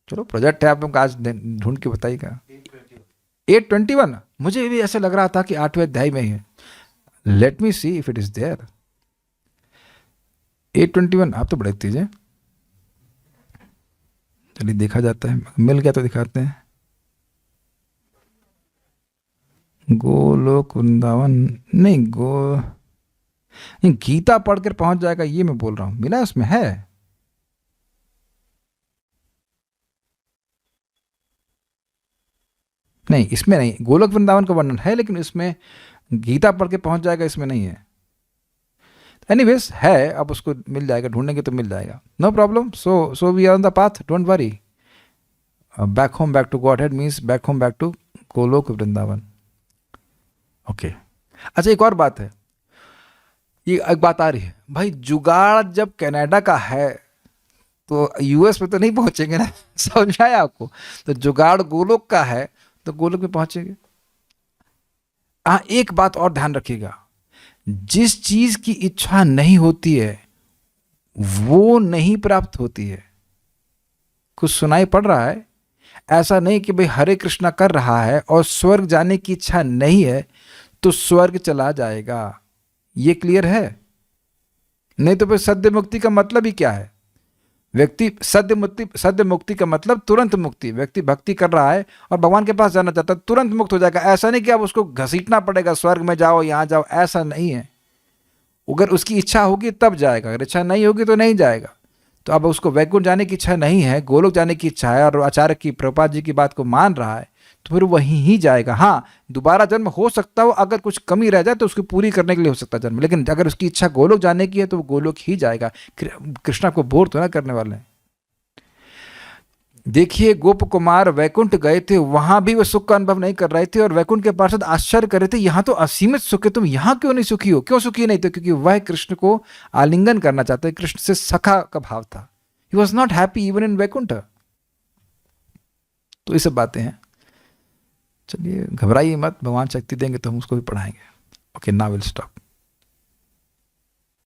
चलो प्रोजेक्ट है, आप लोग आज ढूंढ के बताइएगा। 821, मुझे भी ऐसा लग रहा था कि 8वें अध्याय में ही है। Let me see if it is there. 821, आप तो बड़े तेज हैं। चलिए देखा जाता है, मिल गया तो दिखाते हैं। गोलोक वृंदावन नहीं, गीता पढ़कर पहुंच जाएगा, ये मैं बोल रहा हूं। मिला? उसमें है। नहीं, इसमें नहीं, गोलोक वृंदावन का वर्णन है, लेकिन इसमें गीता पढ़ के पहुंच जाएगा, इसमें नहीं है। एनीवेज है, अब उसको मिल जाएगा, ढूंढेंगे तो मिल जाएगा, no problem. So we are on the path, don't worry. Back home back to Godhead means back home back to Goloka Vrindavan. Okay, अच्छा एक और बात है, ये एक बात आ रही है भाई, जुगाड़ जब कनाडा का है तो यूएस में तो नहीं पहुंचेंगे ना समझ आया आपको? तो जुगाड़ गोलोक का है तो गोलोक में पहुंचेंगे। हाँ, एक बात और ध्यान रखिएगा, जिस चीज की इच्छा नहीं होती है वो नहीं प्राप्त होती है। कुछ सुनाई पड़ रहा है? ऐसा नहीं कि भाई हरे कृष्णा कर रहा है और स्वर्ग जाने की इच्छा नहीं है तो स्वर्ग चला जाएगा। ये क्लियर है? नहीं तो फिर सद्य मुक्ति का मतलब ही क्या है? व्यक्ति सद्य मुक्ति का मतलब तुरंत मुक्ति। व्यक्ति भक्ति कर रहा है और भगवान के पास जाना चाहता है, तुरंत मुक्त हो जाएगा। ऐसा नहीं कि अब उसको घसीटना पड़ेगा, स्वर्ग में जाओ, यहाँ जाओ, ऐसा नहीं है। अगर उसकी इच्छा होगी तब जाएगा, अगर इच्छा नहीं होगी तो नहीं जाएगा। तो अब उसको वैकुंठ जाने की इच्छा नहीं है, गोलोक जाने की इच्छा है, और आचार्य की, प्रभुपाद जी की बात को मान रहा है, तो फिर वहीं ही जाएगा। हाँ, दोबारा जन्म हो सकता हो, अगर कुछ कमी रह जाए तो उसको पूरी करने के लिए हो सकता है जन्म, लेकिन अगर उसकी इच्छा गोलोक जाने की है तो वो गोलोक ही जाएगा। कृष्ण आपको बोर तो ना करने वाले हैं। देखिए गोप कुमार वैकुंठ गए थे, वहां भी वो सुख का अनुभव नहीं कर रहे थे और वैकुंठ के पार्षद आश्चर्य कर रहे थे, यहाँ तो असीमित सुख है, तुम यहाँ क्यों नहीं सुखी हो? क्यों सुखी नहीं थे? क्योंकि वह कृष्ण को आलिंगन करना चाहते, कृष्ण से सखा का भाव था। He was not happy even in Vaikuntha. तो ये सब बातें हैं। चलिए घबराइए मत, भगवान शक्ति देंगे तो हम उसको भी पढ़ाएंगे। Okay, now will stop.